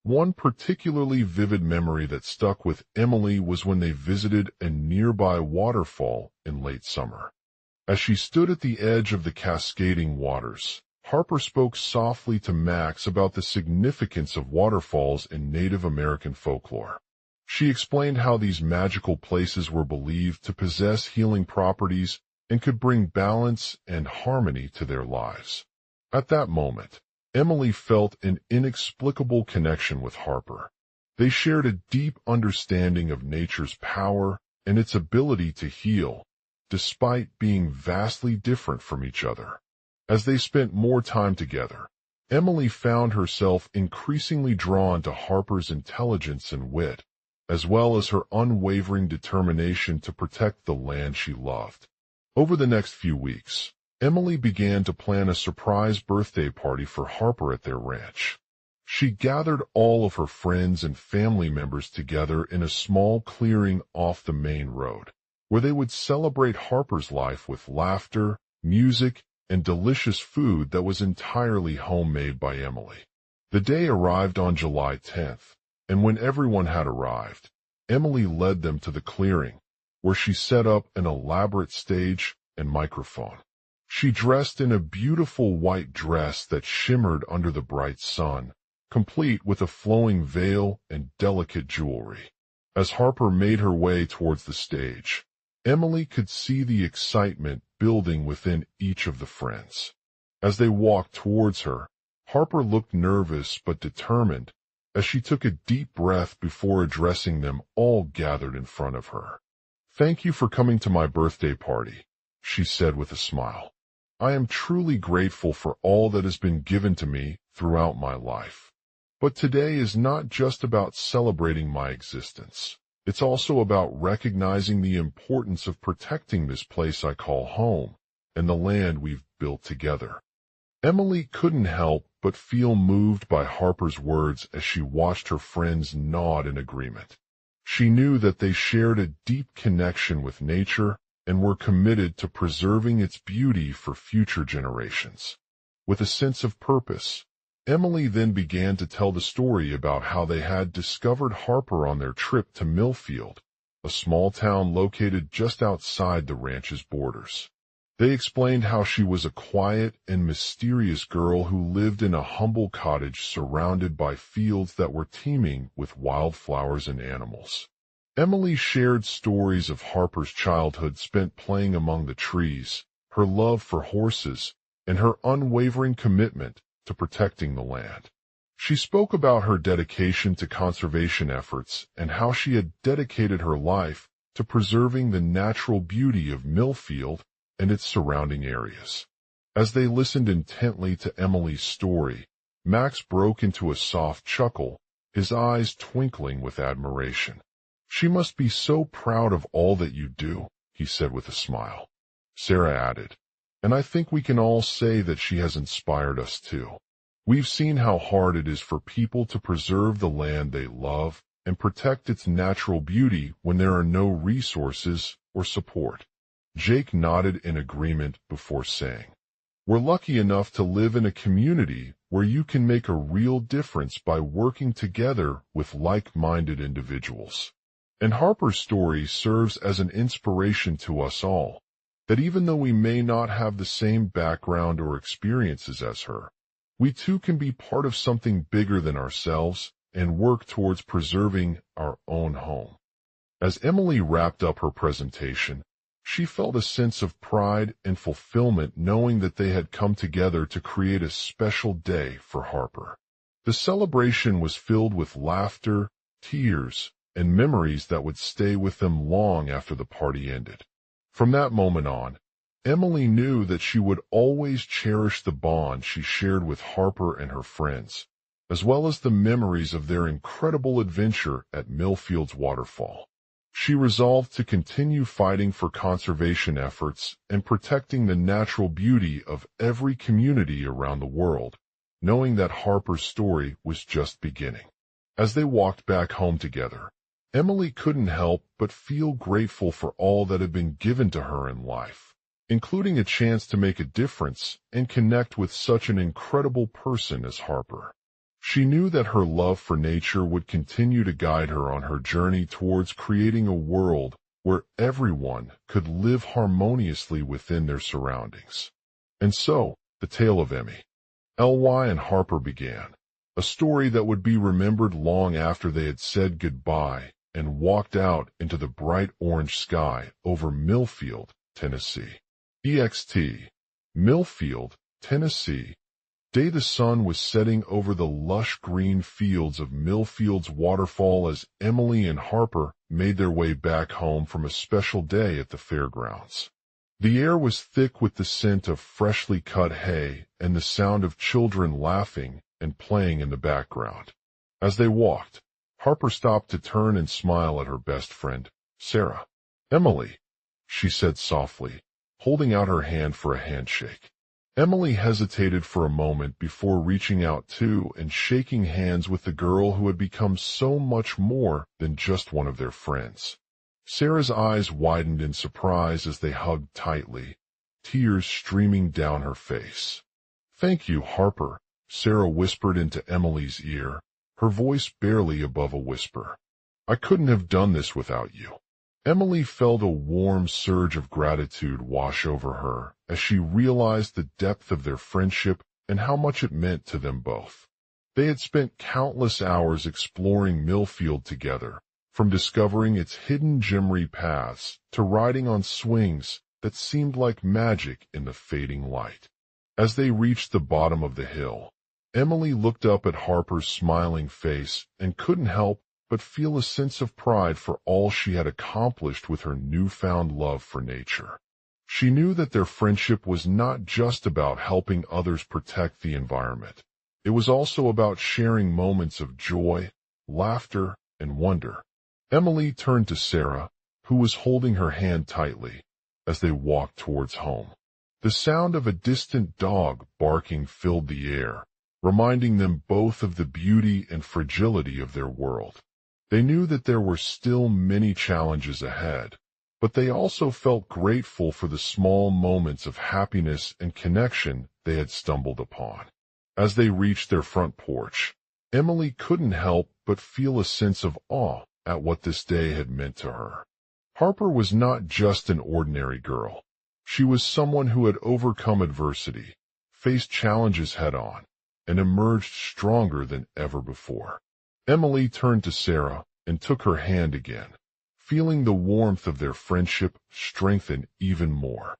One particularly vivid memory that stuck with Emily was when they visited a nearby waterfall in late summer. As she stood at the edge of the cascading waters, Harper spoke softly to Max about the significance of waterfalls in Native American folklore. She explained how these magical places were believed to possess healing properties and could bring balance and harmony to their lives. At that moment, Emily felt an inexplicable connection with Harper. They shared a deep understanding of nature's power and its ability to heal, despite being vastly different from each other. As they spent more time together, Emily found herself increasingly drawn to Harper's intelligence and wit, as well as her unwavering determination to protect the land she loved. Over the next few weeks, Emily began to plan a surprise birthday party for Harper at their ranch. She gathered all of her friends and family members together in a small clearing off the main road, where they would celebrate Harper's life with laughter, music, and delicious food that was entirely homemade by Emily. The day arrived on July 10th, and when everyone had arrived, Emily led them to the clearing, where she set up an elaborate stage and microphone. She dressed in a beautiful white dress that shimmered under the bright sun, complete with a flowing veil and delicate jewelry. As Harper made her way towards the stage, Emily could see the excitement building within each of the friends. As they walked towards her, Harper looked nervous but determined as she took a deep breath before addressing them all gathered in front of her. "Thank you for coming to my birthday party," she said with a smile. "I am truly grateful for all that has been given to me throughout my life. But today is not just about celebrating my existence. It's also about recognizing the importance of protecting this place I call home and the land we've built together." Emily couldn't help but feel moved by Harper's words as she watched her friends nod in agreement. She knew that they shared a deep connection with nature and were committed to preserving its beauty for future generations. With a sense of purpose, Emily then began to tell the story about how they had discovered Harper on their trip to Millfield, a small town located just outside the ranch's borders. They explained how she was a quiet and mysterious girl who lived in a humble cottage surrounded by fields that were teeming with wildflowers and animals. Emily shared stories of Harper's childhood spent playing among the trees, her love for horses, and her unwavering commitment to protecting the land. She spoke about her dedication to conservation efforts and how she had dedicated her life to preserving the natural beauty of Millfield and its surrounding areas. As they listened intently to Emily's story, Max broke into a soft chuckle, his eyes twinkling with admiration. "She must be so proud of all that you do," he said with a smile. Sarah added, "And I think we can all say that she has inspired us too. We've seen how hard it is for people to preserve the land they love and protect its natural beauty when there are no resources or support." Jake nodded in agreement before saying, We're lucky enough to live in a community where you can make a real difference by working together with like-minded individuals. And Harper's story serves as an inspiration to us all, that even though we may not have the same background or experiences as her, we too can be part of something bigger than ourselves and work towards preserving our own home. As Emily wrapped up her presentation, she felt a sense of pride and fulfillment knowing that they had come together to create a special day for Harper. The celebration was filled with laughter, tears, and memories that would stay with them long after the party ended. From that moment on, Emily knew that she would always cherish the bond she shared with Harper and her friends, as well as the memories of their incredible adventure at Millfield's waterfall. She resolved to continue fighting for conservation efforts and protecting the natural beauty of every community around the world, knowing that Harper's story was just beginning. As they walked back home together, Emily couldn't help but feel grateful for all that had been given to her in life, including a chance to make a difference and connect with such an incredible person as Harper. She knew that her love for nature would continue to guide her on her journey towards creating a world where everyone could live harmoniously within their surroundings. And so, the tale of Emmy, Ly, and Harper began, a story that would be remembered long after they had said goodbye and walked out into the bright orange sky over Millfield, Tennessee. EXT, Millfield, Tennessee. Day the sun was setting over the lush green fields of Millfield's waterfall as Emily and Harper made their way back home from a special day at the fairgrounds. The air was thick with the scent of freshly cut hay and the sound of children laughing and playing in the background. As they walked, Harper stopped to turn and smile at her best friend, Sarah. "Emily," she said softly, holding out her hand for a handshake. Emily hesitated for a moment before reaching out to and shaking hands with the girl who had become so much more than just one of their friends. Sarah's eyes widened in surprise as they hugged tightly, tears streaming down her face. "Thank you, Harper," Sarah whispered into Emily's ear, her voice barely above a whisper. "I couldn't have done this without you." Emily felt a warm surge of gratitude wash over her as she realized the depth of their friendship and how much it meant to them both. They had spent countless hours exploring Millfield together, from discovering its hidden gimmery paths to riding on swings that seemed like magic in the fading light. As they reached the bottom of the hill, Emily looked up at Harper's smiling face and couldn't help but feel a sense of pride for all she had accomplished with her newfound love for nature. She knew that their friendship was not just about helping others protect the environment. It was also about sharing moments of joy, laughter, and wonder. Emily turned to Sarah, who was holding her hand tightly, as they walked towards home. The sound of a distant dog barking filled the air, reminding them both of the beauty and fragility of their world. They knew that there were still many challenges ahead, but they also felt grateful for the small moments of happiness and connection they had stumbled upon. As they reached their front porch, Emily couldn't help but feel a sense of awe at what this day had meant to her. Harper was not just an ordinary girl. She was someone who had overcome adversity, faced challenges head-on, and emerged stronger than ever before. Emily turned to Sarah and took her hand again, feeling the warmth of their friendship strengthen even more.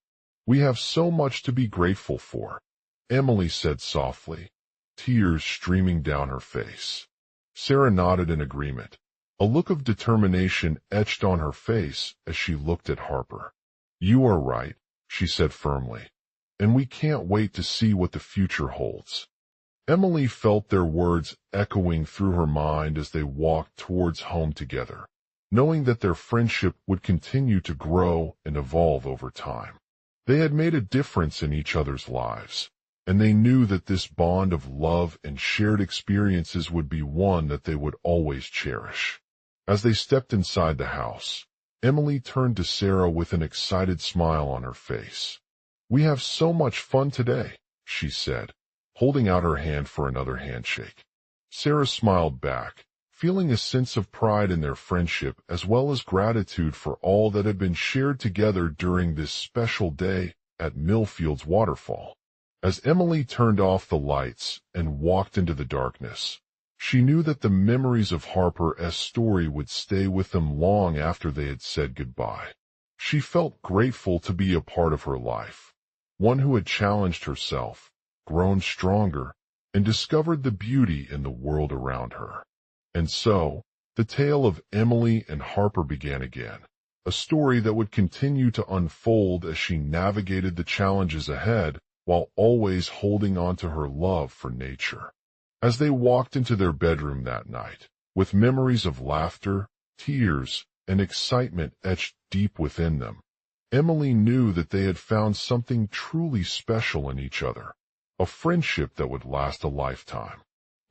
"We have so much to be grateful for," Emily said softly, tears streaming down her face. Sarah nodded in agreement, a look of determination etched on her face as she looked at Harper. "You are right," she said firmly, "and we can't wait to see what the future holds." Emily felt their words echoing through her mind as they walked towards home together, knowing that their friendship would continue to grow and evolve over time. They had made a difference in each other's lives, and they knew that this bond of love and shared experiences would be one that they would always cherish. As they stepped inside the house, Emily turned to Sarah with an excited smile on her face. "We have so much fun today," she said, holding out her hand for another handshake. Sarah smiled back, feeling a sense of pride in their friendship as well as gratitude for all that had been shared together during this special day at Millfield's waterfall. As Emily turned off the lights and walked into the darkness, she knew that the memories of Harper's story would stay with them long after they had said goodbye. She felt grateful to be a part of her life, one who had challenged herself, grown stronger, and discovered the beauty in the world around her. And so, the tale of Emily and Harper began again, a story that would continue to unfold as she navigated the challenges ahead while always holding on to her love for nature. As they walked into their bedroom that night, with memories of laughter, tears, and excitement etched deep within them, Emily knew that they had found something truly special in each other, a friendship that would last a lifetime.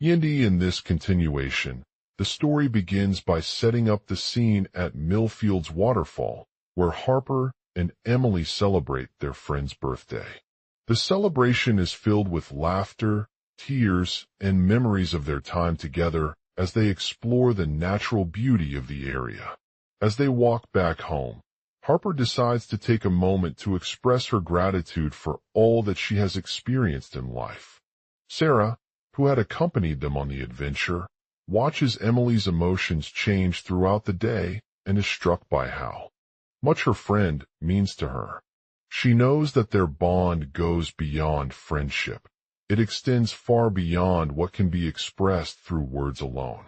In this continuation, the story begins by setting up the scene at Millfield's waterfall, where Harper and Emily celebrate their friend's birthday. The celebration is filled with laughter, tears, and memories of their time together as they explore the natural beauty of the area. As they walk back home, Harper decides to take a moment to express her gratitude for all that she has experienced in life. Sarah, who had accompanied them on the adventure, watches Emily's emotions change throughout the day and is struck by how much her friend means to her. She knows that their bond goes beyond friendship. It extends far beyond what can be expressed through words alone.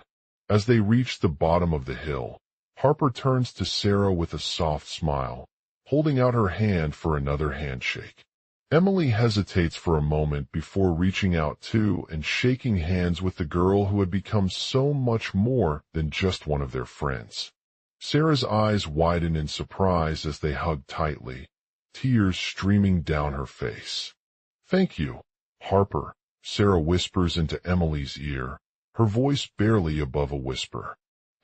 As they reach the bottom of the hill, Harper turns to Sarah with a soft smile, holding out her hand for another handshake. Emily hesitates for a moment before reaching out too and shaking hands with the girl who had become so much more than just one of their friends. Sarah's eyes widen in surprise as they hug tightly, tears streaming down her face. "Thank you, Harper," Sarah whispers into Emily's ear, her voice barely above a whisper.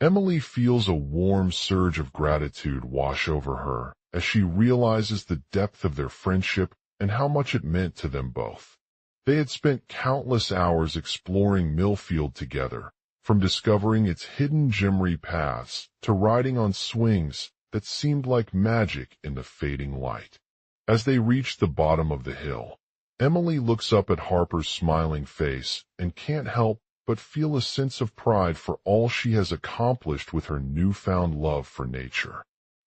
Emily feels a warm surge of gratitude wash over her as she realizes the depth of their friendship and how much it meant to them both. They had spent countless hours exploring Millfield together, from discovering its hidden gem paths to riding on swings that seemed like magic in the fading light. As they reached the bottom of the hill, Emily looks up at Harper's smiling face and can't help but feel a sense of pride for all she has accomplished with her newfound love for nature.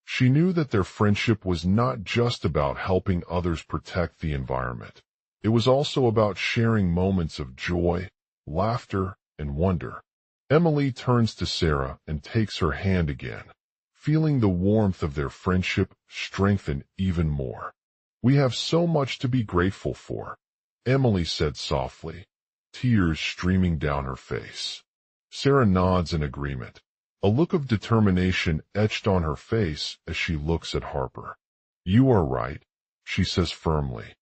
She knew that their friendship was not just about helping others protect the environment. It was also about sharing moments of joy, laughter, and wonder. Emily turns to Sarah and takes her hand again, feeling the warmth of their friendship strengthen even more. "We have so much to be grateful for," Emily said softly, tears streaming down her face. Sarah nods in agreement, a look of determination etched on her face as she looks at Harper. "You are right," she says firmly,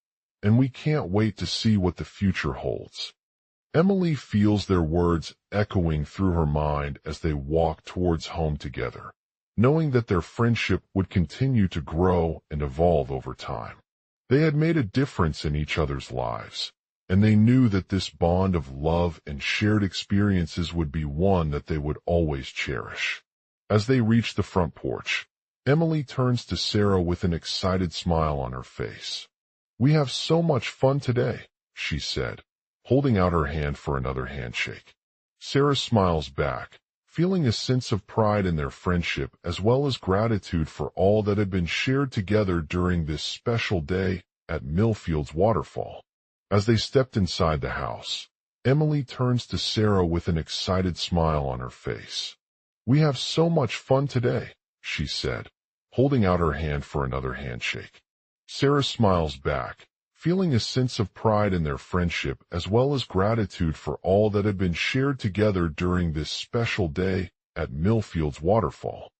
"and we can't wait to see what the future holds." Emily feels their words echoing through her mind as they walk towards home together, knowing that their friendship would continue to grow and evolve over time. They had made a difference in each other's lives, and they knew that this bond of love and shared experiences would be one that they would always cherish. As they reach the front porch, Emily turns to Sarah with an excited smile on her face. "We have so much fun today," she said, holding out her hand for another handshake. Sarah smiles back, feeling a sense of pride in their friendship as well as gratitude for all that had been shared together during this special day at Millfield's waterfall. As they stepped inside the house, Emily turns to Sarah with an excited smile on her face. "We have so much fun today," she said, holding out her hand for another handshake. Sarah smiles back, feeling a sense of pride in their friendship as well as gratitude for all that had been shared together during this special day at Millfield's waterfall.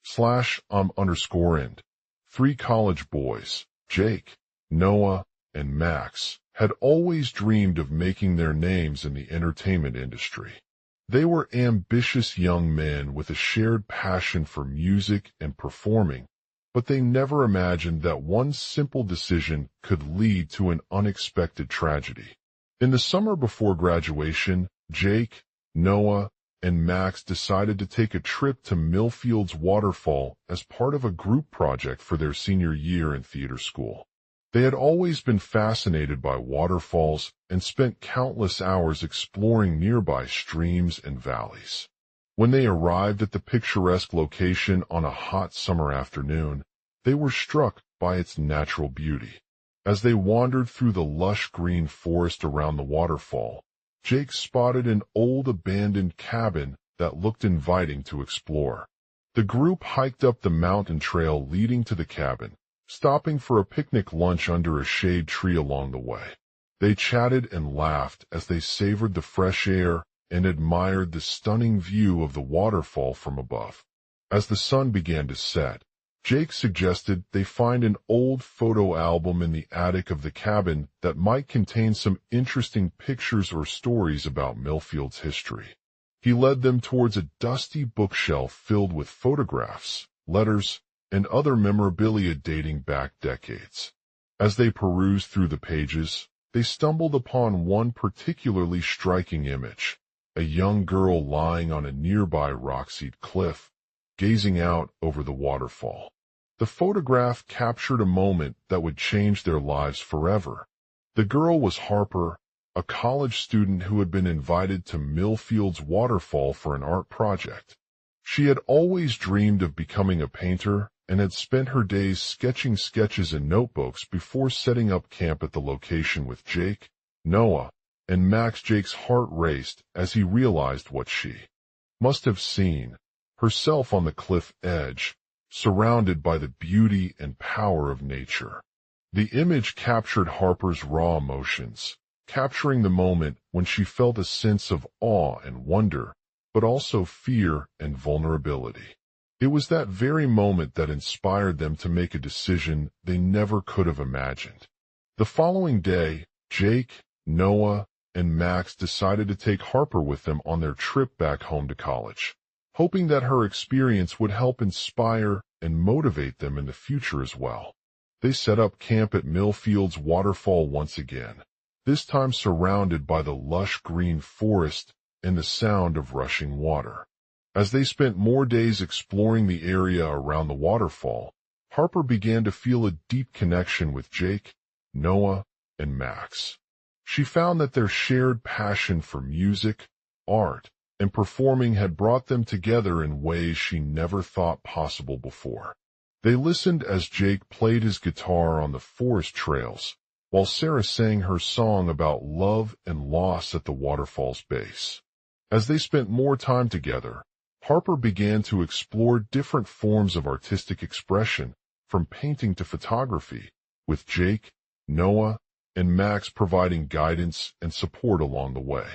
/_end. 3 college boys, Jake, Noah, and Max, had always dreamed of making their names in the entertainment industry. They were ambitious young men with a shared passion for music and performing, but they never imagined that one simple decision could lead to an unexpected tragedy. In the summer before graduation, Jake, Noah, and Max decided to take a trip to Millfield's waterfall as part of a group project for their senior year in theater school. They had always been fascinated by waterfalls and spent countless hours exploring nearby streams and valleys. When they arrived at the picturesque location on a hot summer afternoon, they were struck by its natural beauty. As they wandered through the lush green forest around the waterfall, Jake spotted an old abandoned cabin that looked inviting to explore. The group hiked up the mountain trail leading to the cabin, stopping for a picnic lunch under a shade tree along the way. They chatted and laughed as they savored the fresh air and admired the stunning view of the waterfall from above. As the sun began to set, Jake suggested they find an old photo album in the attic of the cabin that might contain some interesting pictures or stories about Millfield's history. He led them towards a dusty bookshelf filled with photographs, letters, and other memorabilia dating back decades. As they perused through the pages, they stumbled upon one particularly striking image, a young girl lying on a nearby rock-seed cliff, gazing out over the waterfall. The photograph captured a moment that would change their lives forever. The girl was Harper, a college student who had been invited to Millfield's waterfall for an art project. She had always dreamed of becoming a painter and had spent her days sketching sketches in notebooks before setting up camp at the location with Jake, Noah, and Max. Jake's heart raced as he realized what she must have seen, herself on the cliff edge, surrounded by the beauty and power of nature. The image captured Harper's raw emotions, capturing the moment when she felt a sense of awe and wonder, but also fear and vulnerability. It was that very moment that inspired them to make a decision they never could have imagined. The following day, Jake, Noah, and Max decided to take Harper with them on their trip back home to college, hoping that her experience would help inspire and motivate them in the future as well. They set up camp at Millfield's waterfall once again, this time surrounded by the lush green forest and the sound of rushing water. As they spent more days exploring the area around the waterfall, Harper began to feel a deep connection with Jake, Noah, and Max. She found that their shared passion for music, art, and performing had brought them together in ways she never thought possible before. They listened as Jake played his guitar on the forest trails, while Sarah sang her song about love and loss at the waterfall's base. As they spent more time together, Harper began to explore different forms of artistic expression, from painting to photography, with Jake, Noah, and Max providing guidance and support along the way.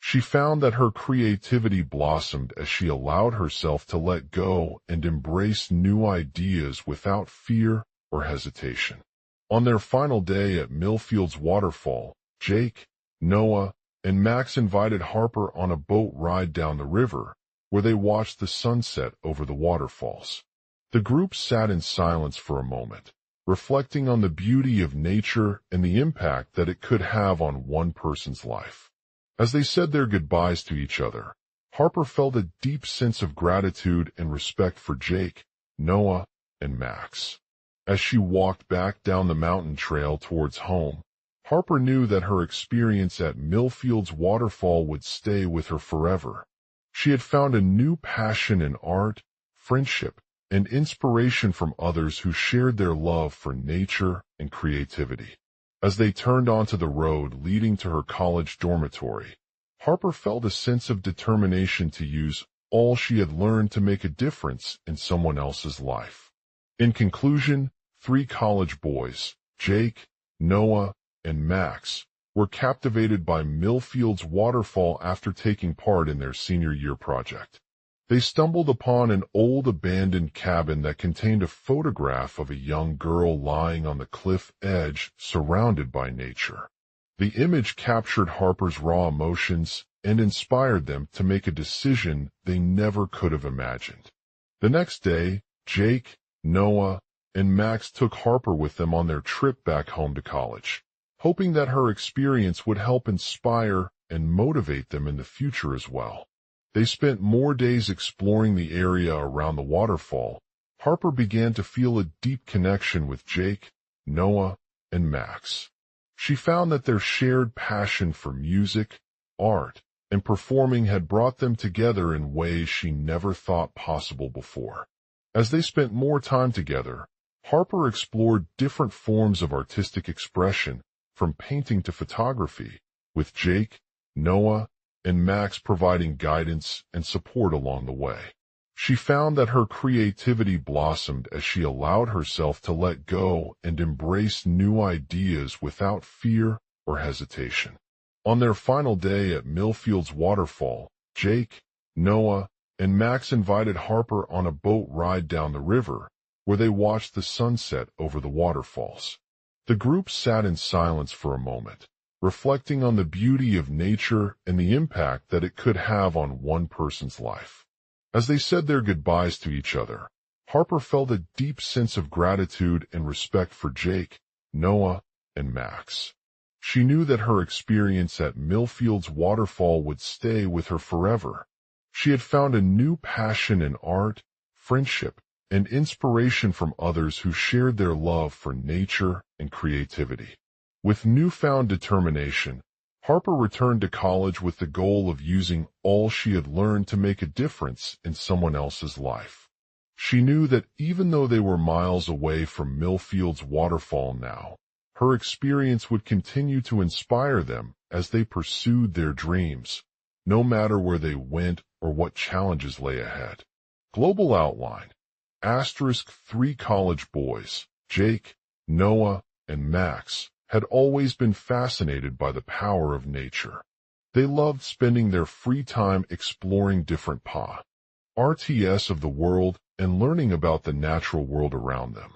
She found that her creativity blossomed as she allowed herself to let go and embrace new ideas without fear or hesitation. On their final day at Millfield's waterfall, Jake, Noah, and Max invited Harper on a boat ride down the river, where they watched the sunset over the waterfalls. The group sat in silence for a moment, reflecting on the beauty of nature and the impact that it could have on one person's life. As they said their goodbyes to each other, Harper felt a deep sense of gratitude and respect for Jake, Noah, and Max. As she walked back down the mountain trail towards home, Harper knew that her experience at Millfield's waterfall would stay with her forever. She had found a new passion in art, friendship, and inspiration from others who shared their love for nature and creativity. As they turned onto the road leading to her college dormitory, Harper felt a sense of determination to use all she had learned to make a difference in someone else's life. In conclusion, 3 college boys, Jake, Noah, and Max, were captivated by Millfield's waterfall after taking part in their senior year project. They stumbled upon an old abandoned cabin that contained a photograph of a young girl lying on the cliff edge surrounded by nature. The image captured Harper's raw emotions and inspired them to make a decision they never could have imagined. The next day, Jake, Noah, and Max took Harper with them on their trip back home to college, hoping that her experience would help inspire and motivate them in the future as well. They spent more days exploring the area around the waterfall. Harper began to feel a deep connection with Jake, Noah, and Max. She found that their shared passion for music, art, and performing had brought them together in ways she never thought possible before. As they spent more time together, Harper explored different forms of artistic expression, from painting to photography, with Jake, Noah, and Max providing guidance and support along the way. She found that her creativity blossomed as she allowed herself to let go and embrace new ideas without fear or hesitation. On their final day at Millfield's waterfall, Jake, Noah, and Max invited Harper on a boat ride down the river, where they watched the sunset over the waterfalls. The group sat in silence for a moment, reflecting on the beauty of nature and the impact that it could have on one person's life. As they said their goodbyes to each other, Harper felt a deep sense of gratitude and respect for Jake, Noah, and Max. She knew that her experience at Millfield's waterfall would stay with her forever. She had found a new passion in art, friendship, and inspiration from others who shared their love for nature and creativity. With newfound determination, Harper returned to college with the goal of using all she had learned to make a difference in someone else's life. She knew that even though they were miles away from Millfield's waterfall now, her experience would continue to inspire them as they pursued their dreams, no matter where they went or what challenges lay ahead. Global outline. Asterisk 3 college boys, Jake, Noah, and Max, had always been fascinated by the power of nature. They loved spending their free time exploring different RTS of the world and learning about the natural world around them.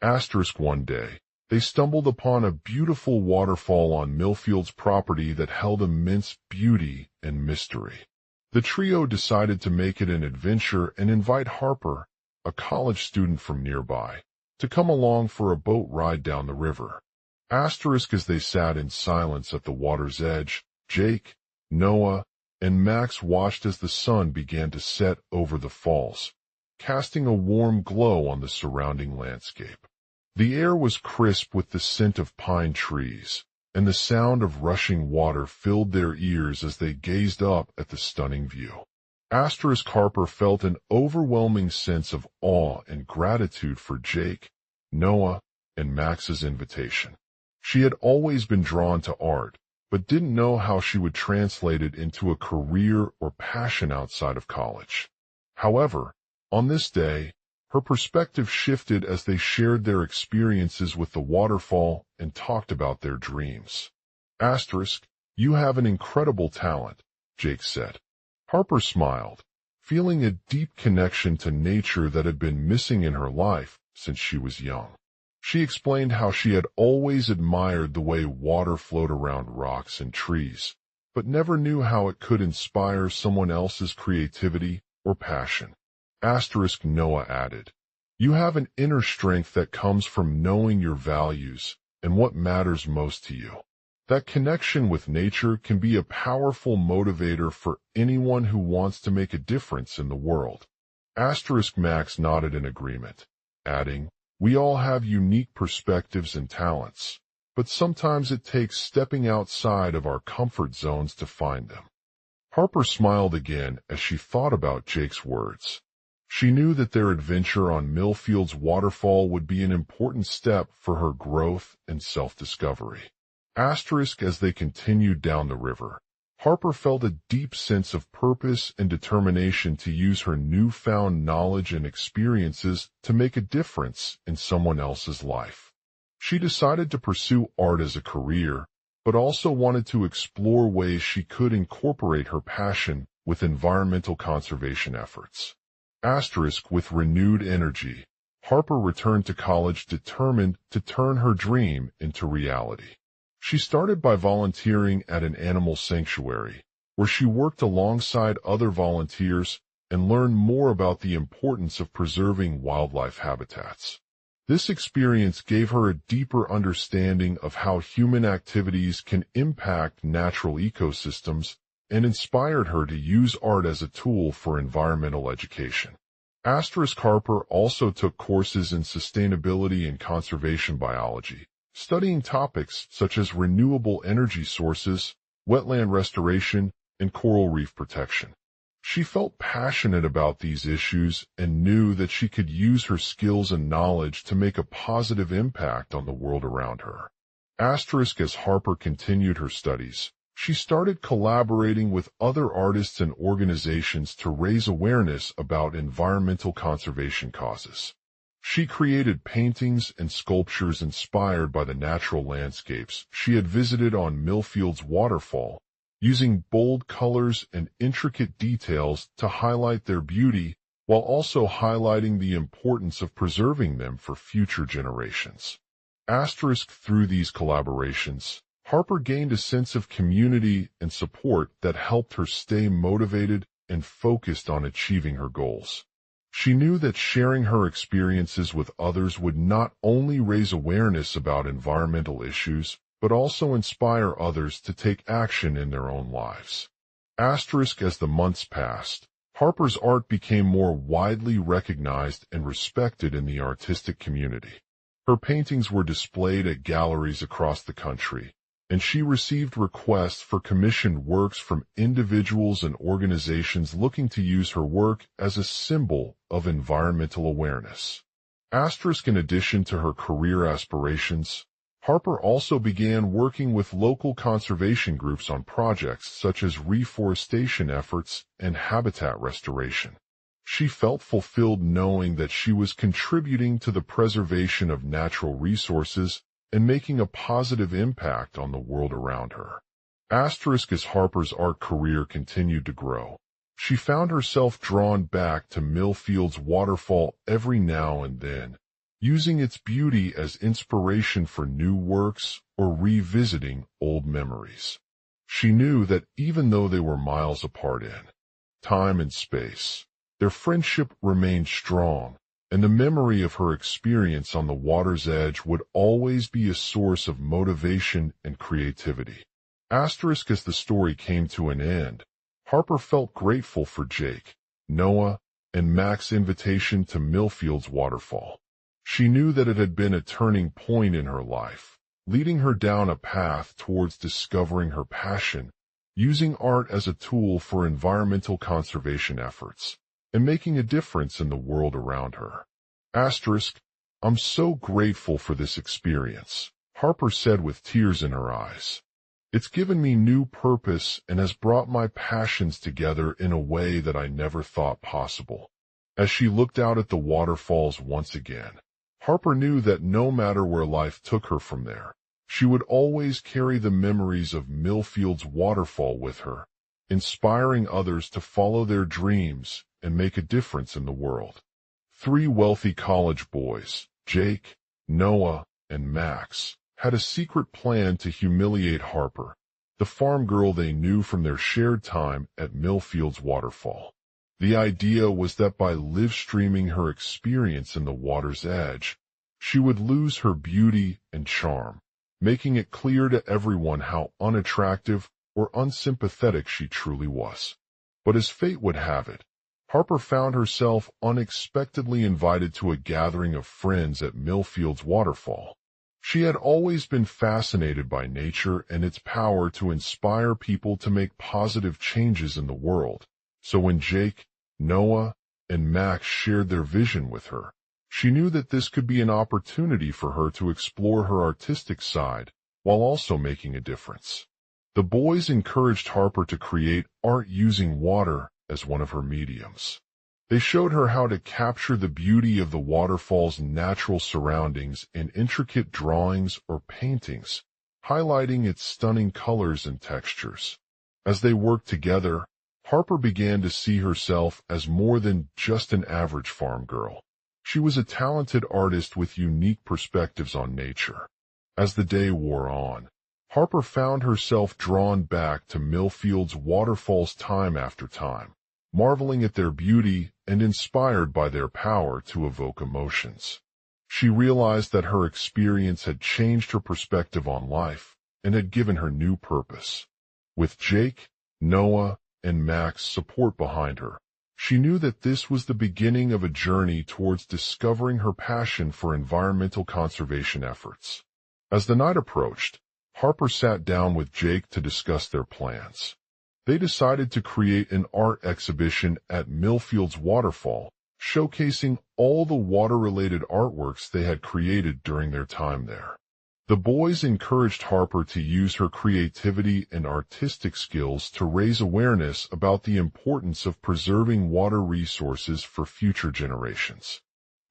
Asterisk one day, they stumbled upon a beautiful waterfall on Millfield's property that held immense beauty and mystery. The trio decided to make it an adventure and invite Harper, a college student from nearby, to come along for a boat ride down the river. Asterisk as they sat in silence at the water's edge, Jake, Noah, and Max watched as the sun began to set over the falls, casting a warm glow on the surrounding landscape. The air was crisp with the scent of pine trees, and the sound of rushing water filled their ears as they gazed up at the stunning view. Asterisk Harper felt an overwhelming sense of awe and gratitude for Jake, Noah, and Max's invitation. She had always been drawn to art, but didn't know how she would translate it into a career or passion outside of college. However, on this day, her perspective shifted as they shared their experiences with the waterfall and talked about their dreams. Asterisk, you have an incredible talent, Jake said. Harper smiled, feeling a deep connection to nature that had been missing in her life since she was young. She explained how she had always admired the way water flowed around rocks and trees, but never knew how it could inspire someone else's creativity or passion. Asterisk Noah added, you have an inner strength that comes from knowing your values and what matters most to you. That connection with nature can be a powerful motivator for anyone who wants to make a difference in the world. Asterisk Max nodded in agreement, adding, we all have unique perspectives and talents, but sometimes it takes stepping outside of our comfort zones to find them. Harper smiled again as she thought about Jake's words. She knew that their adventure on Millfield's waterfall would be an important step for her growth and self-discovery. Asterisk as they continued down the river, Harper felt a deep sense of purpose and determination to use her newfound knowledge and experiences to make a difference in someone else's life. She decided to pursue art as a career, but also wanted to explore ways she could incorporate her passion with environmental conservation efforts. Asterisk with renewed energy, Harper returned to college determined to turn her dream into reality. She started by volunteering at an animal sanctuary, where she worked alongside other volunteers and learned more about the importance of preserving wildlife habitats. This experience gave her a deeper understanding of how human activities can impact natural ecosystems and inspired her to use art as a tool for environmental education. Harper also took courses in sustainability and conservation biology, studying topics such as renewable energy sources, wetland restoration, and coral reef protection. She felt passionate about these issues and knew that she could use her skills and knowledge to make a positive impact on the world around her. As Harper continued her studies, she started collaborating with other artists and organizations to raise awareness about environmental conservation causes. She created paintings and sculptures inspired by the natural landscapes she had visited on Millfield's waterfall, using bold colors and intricate details to highlight their beauty while also highlighting the importance of preserving them for future generations. Through these collaborations, Harper gained a sense of community and support that helped her stay motivated and focused on achieving her goals. She knew that sharing her experiences with others would not only raise awareness about environmental issues, but also inspire others to take action in their own lives. As the months passed, Harper's art became more widely recognized and respected in the artistic community. Her paintings were displayed at galleries across the country, and she received requests for commissioned works from individuals and organizations looking to use her work as a symbol of environmental awareness. In addition to her career aspirations, Harper also began working with local conservation groups on projects such as reforestation efforts and habitat restoration. She felt fulfilled knowing that she was contributing to the preservation of natural resources and making a positive impact on the world around her. As Harper's art career continued to grow, she found herself drawn back to Millfield's waterfall every now and then, using its beauty as inspiration for new works or revisiting old memories. She knew that even though they were miles apart in time and space, their friendship remained strong, and the memory of her experience on the water's edge would always be a source of motivation and creativity. As the story came to an end, Harper felt grateful for Jake, Noah, and Mac's invitation to Millfield's waterfall. She knew that it had been a turning point in her life, leading her down a path towards discovering her passion, using art as a tool for environmental conservation efforts, and making a difference in the world around her. I'm so grateful for this experience, Harper said with tears in her eyes. It's given me new purpose and has brought my passions together in a way that I never thought possible. As she looked out at the waterfalls once again, Harper knew that no matter where life took her from there, she would always carry the memories of Millfield's waterfall with her, inspiring others to follow their dreams and make a difference in the world. 3 wealthy college boys, Jake, Noah, and Max, had a secret plan to humiliate Harper, the farm girl they knew from their shared time at Millfield's waterfall. The idea was that by live-streaming her experience in the water's edge, she would lose her beauty and charm, making it clear to everyone how unattractive or unsympathetic she truly was. But as fate would have it, Harper found herself unexpectedly invited to a gathering of friends at Millfield's waterfall. She had always been fascinated by nature and its power to inspire people to make positive changes in the world. So when Jake, Noah, and Max shared their vision with her, she knew that this could be an opportunity for her to explore her artistic side while also making a difference. The boys encouraged Harper to create art using water as one of her mediums. They showed her how to capture the beauty of the waterfall's natural surroundings in intricate drawings or paintings, highlighting its stunning colors and textures. As they worked together, Harper began to see herself as more than just an average farm girl. She was a talented artist with unique perspectives on nature. As the day wore on, Harper found herself drawn back to Millfield's waterfalls time after time, marveling at their beauty and inspired by their power to evoke emotions. She realized that her experience had changed her perspective on life and had given her new purpose. With Jake, Noah, and Mac's support behind her, she knew that this was the beginning of a journey towards discovering her passion for environmental conservation efforts. As the night approached, Harper sat down with Jake to discuss their plans. They decided to create an art exhibition at Millfield's waterfall, showcasing all the water-related artworks they had created during their time there. The boys encouraged Harper to use her creativity and artistic skills to raise awareness about the importance of preserving water resources for future generations.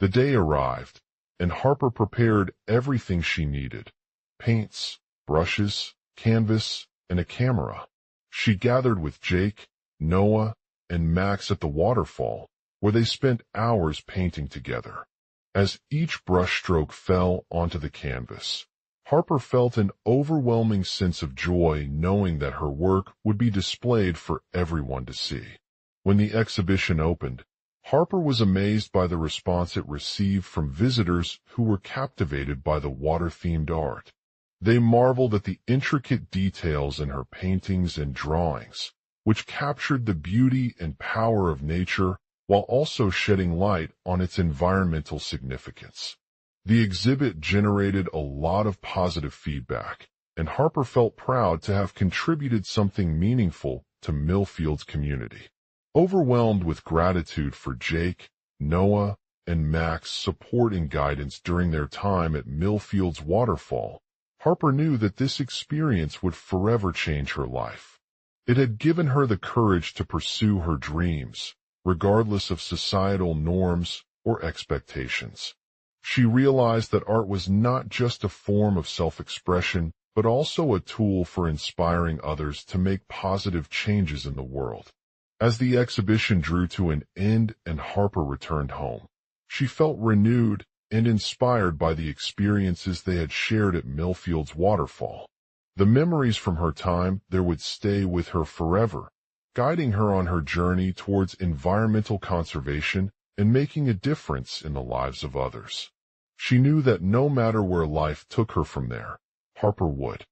The day arrived, and Harper prepared everything she needed: paints, brushes, canvas, and a camera. She gathered with Jake, Noah, and Max at the waterfall, where they spent hours painting together. As each brushstroke fell onto the canvas, Harper felt an overwhelming sense of joy knowing that her work would be displayed for everyone to see. When the exhibition opened, Harper was amazed by the response it received from visitors who were captivated by the water-themed art. They marveled at the intricate details in her paintings and drawings, which captured the beauty and power of nature while also shedding light on its environmental significance. The exhibit generated a lot of positive feedback, and Harper felt proud to have contributed something meaningful to Millfield's community. Overwhelmed with gratitude for Jake, Noah, and Mac's support and guidance during their time at Millfield's waterfall, Harper knew that this experience would forever change her life. It had given her the courage to pursue her dreams, regardless of societal norms or expectations. She realized that art was not just a form of self-expression, but also a tool for inspiring others to make positive changes in the world. As the exhibition drew to an end and Harper returned home, she felt renewed and inspired by the experiences they had shared at Millfield's waterfall. The memories from her time there would stay with her forever, guiding her on her journey towards environmental conservation and making a difference in the lives of others. She knew that no matter where life took her from there, Harper would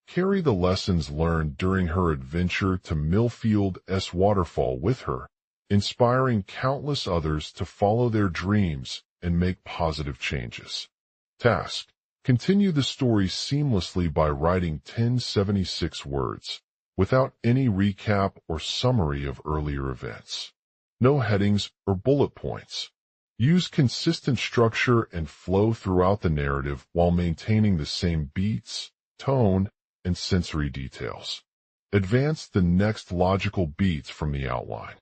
carry the lessons learned during her adventure to Millfield's waterfall with her, inspiring countless others to follow their dreams and make positive changes. Task: continue the story seamlessly by writing 1076 words, without any recap or summary of earlier events. No headings or bullet points. Use consistent structure and flow throughout the narrative while maintaining the same beats, tone, and sensory details. Advance the next logical beats from the outline.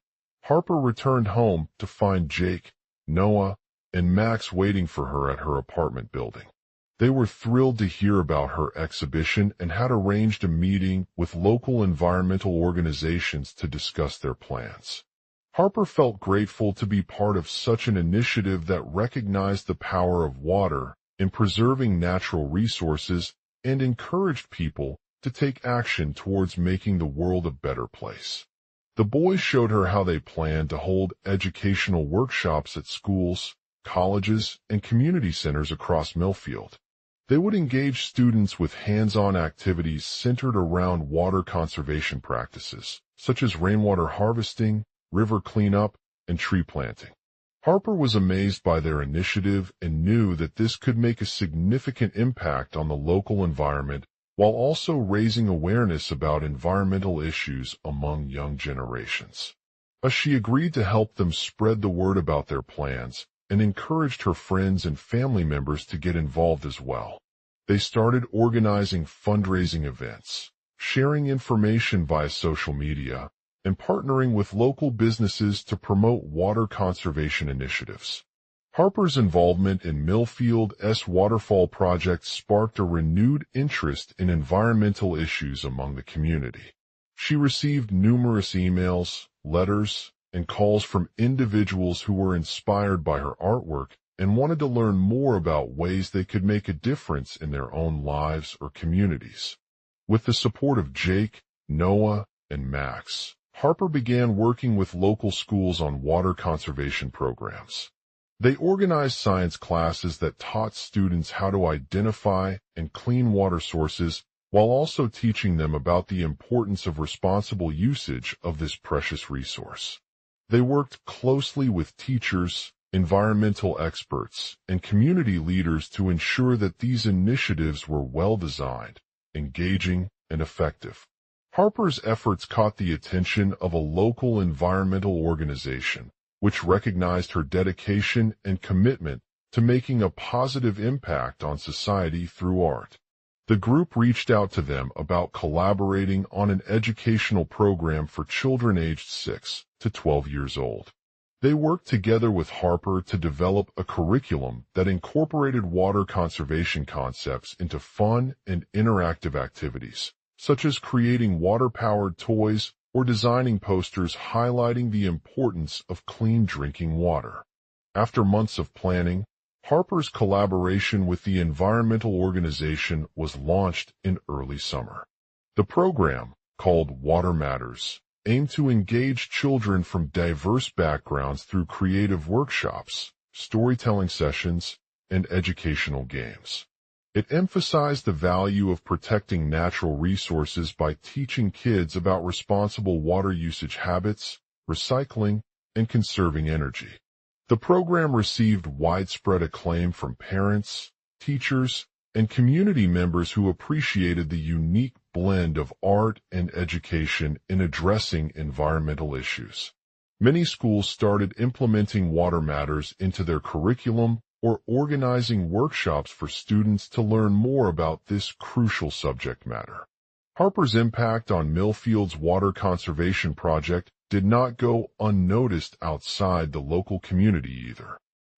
Harper returned home to find Jake, Noah, and Max waiting for her at her apartment building. They were thrilled to hear about her exhibition and had arranged a meeting with local environmental organizations to discuss their plans. Harper felt grateful to be part of such an initiative that recognized the power of water in preserving natural resources and encouraged people to take action towards making the world a better place. The boys showed her how they planned to hold educational workshops at schools, colleges, and community centers across Millfield. They would engage students with hands-on activities centered around water conservation practices, such as rainwater harvesting, river cleanup, and tree planting. Harper was amazed by their initiative and knew that this could make a significant impact on the local environment while also raising awareness about environmental issues among young generations. As she agreed to help them spread the word about their plans, and encouraged her friends and family members to get involved as well. They started organizing fundraising events, sharing information via social media, and partnering with local businesses to promote water conservation initiatives. Harper's involvement in Millfield's waterfall project sparked a renewed interest in environmental issues among the community. She received numerous emails, letters, and calls from individuals who were inspired by her artwork and wanted to learn more about ways they could make a difference in their own lives or communities. With the support of Jake, Noah, and Max, Harper began working with local schools on water conservation programs. They organized science classes that taught students how to identify and clean water sources while also teaching them about the importance of responsible usage of this precious resource. They worked closely with teachers, environmental experts, and community leaders to ensure that these initiatives were well-designed, engaging, and effective. Harper's efforts caught the attention of a local environmental organization, which recognized her dedication and commitment to making a positive impact on society through art. The group reached out to them about collaborating on an educational program for children aged 6 to 12 years old. They worked together with Harper to develop a curriculum that incorporated water conservation concepts into fun and interactive activities, such as creating water-powered toys or designing posters highlighting the importance of clean drinking water. After months of planning, Harper's collaboration with the environmental organization was launched in early summer. The program, called Water Matters, aimed to engage children from diverse backgrounds through creative workshops, storytelling sessions, and educational games. It emphasized the value of protecting natural resources by teaching kids about responsible water usage habits, recycling, and conserving energy. The program received widespread acclaim from parents, teachers, and community members who appreciated the unique blend of art and education in addressing environmental issues. Many schools started implementing Water Matters into their curriculum or organizing workshops for students to learn more about this crucial subject matter. Harper's impact on Millfield's water conservation project did not go unnoticed outside the local community either.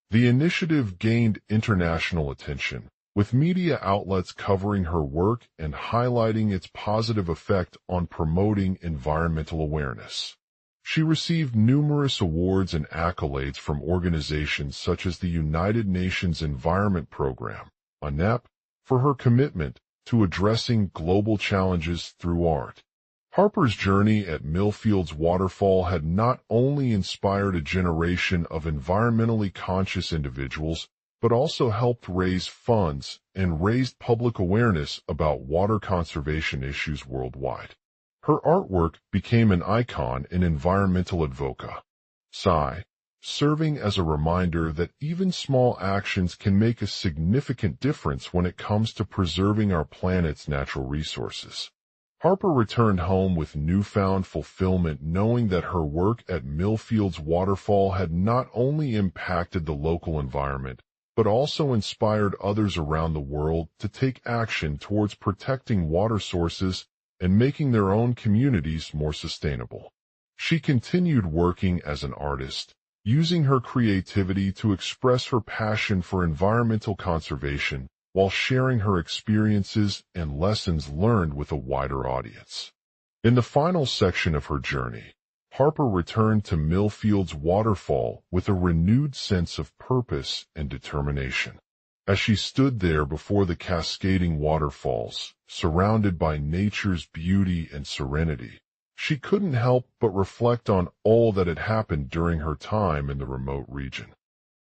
The initiative gained international attention, with media outlets covering her work and highlighting its positive effect on promoting environmental awareness. She received numerous awards and accolades from organizations such as the United Nations Environment Program, UNEP, for her commitment to addressing global challenges through art. Harper's journey at Millfield's waterfall had not only inspired a generation of environmentally conscious individuals, but also helped raise funds and raised public awareness about water conservation issues worldwide. Her artwork became an icon in environmental advocacy, serving as a reminder that even small actions can make a significant difference when it comes to preserving our planet's natural resources. Harper returned home with newfound fulfillment, knowing that her work at Millfield's waterfall had not only impacted the local environment, but also inspired others around the world to take action towards protecting water sources and making their own communities more sustainable. She continued working as an artist, using her creativity to express her passion for environmental conservation, while sharing her experiences and lessons learned with a wider audience. In the final section of her journey, Harper returned to Millfield's waterfall with a renewed sense of purpose and determination. As she stood there before the cascading waterfalls, surrounded by nature's beauty and serenity, she couldn't help but reflect on all that had happened during her time in the remote region.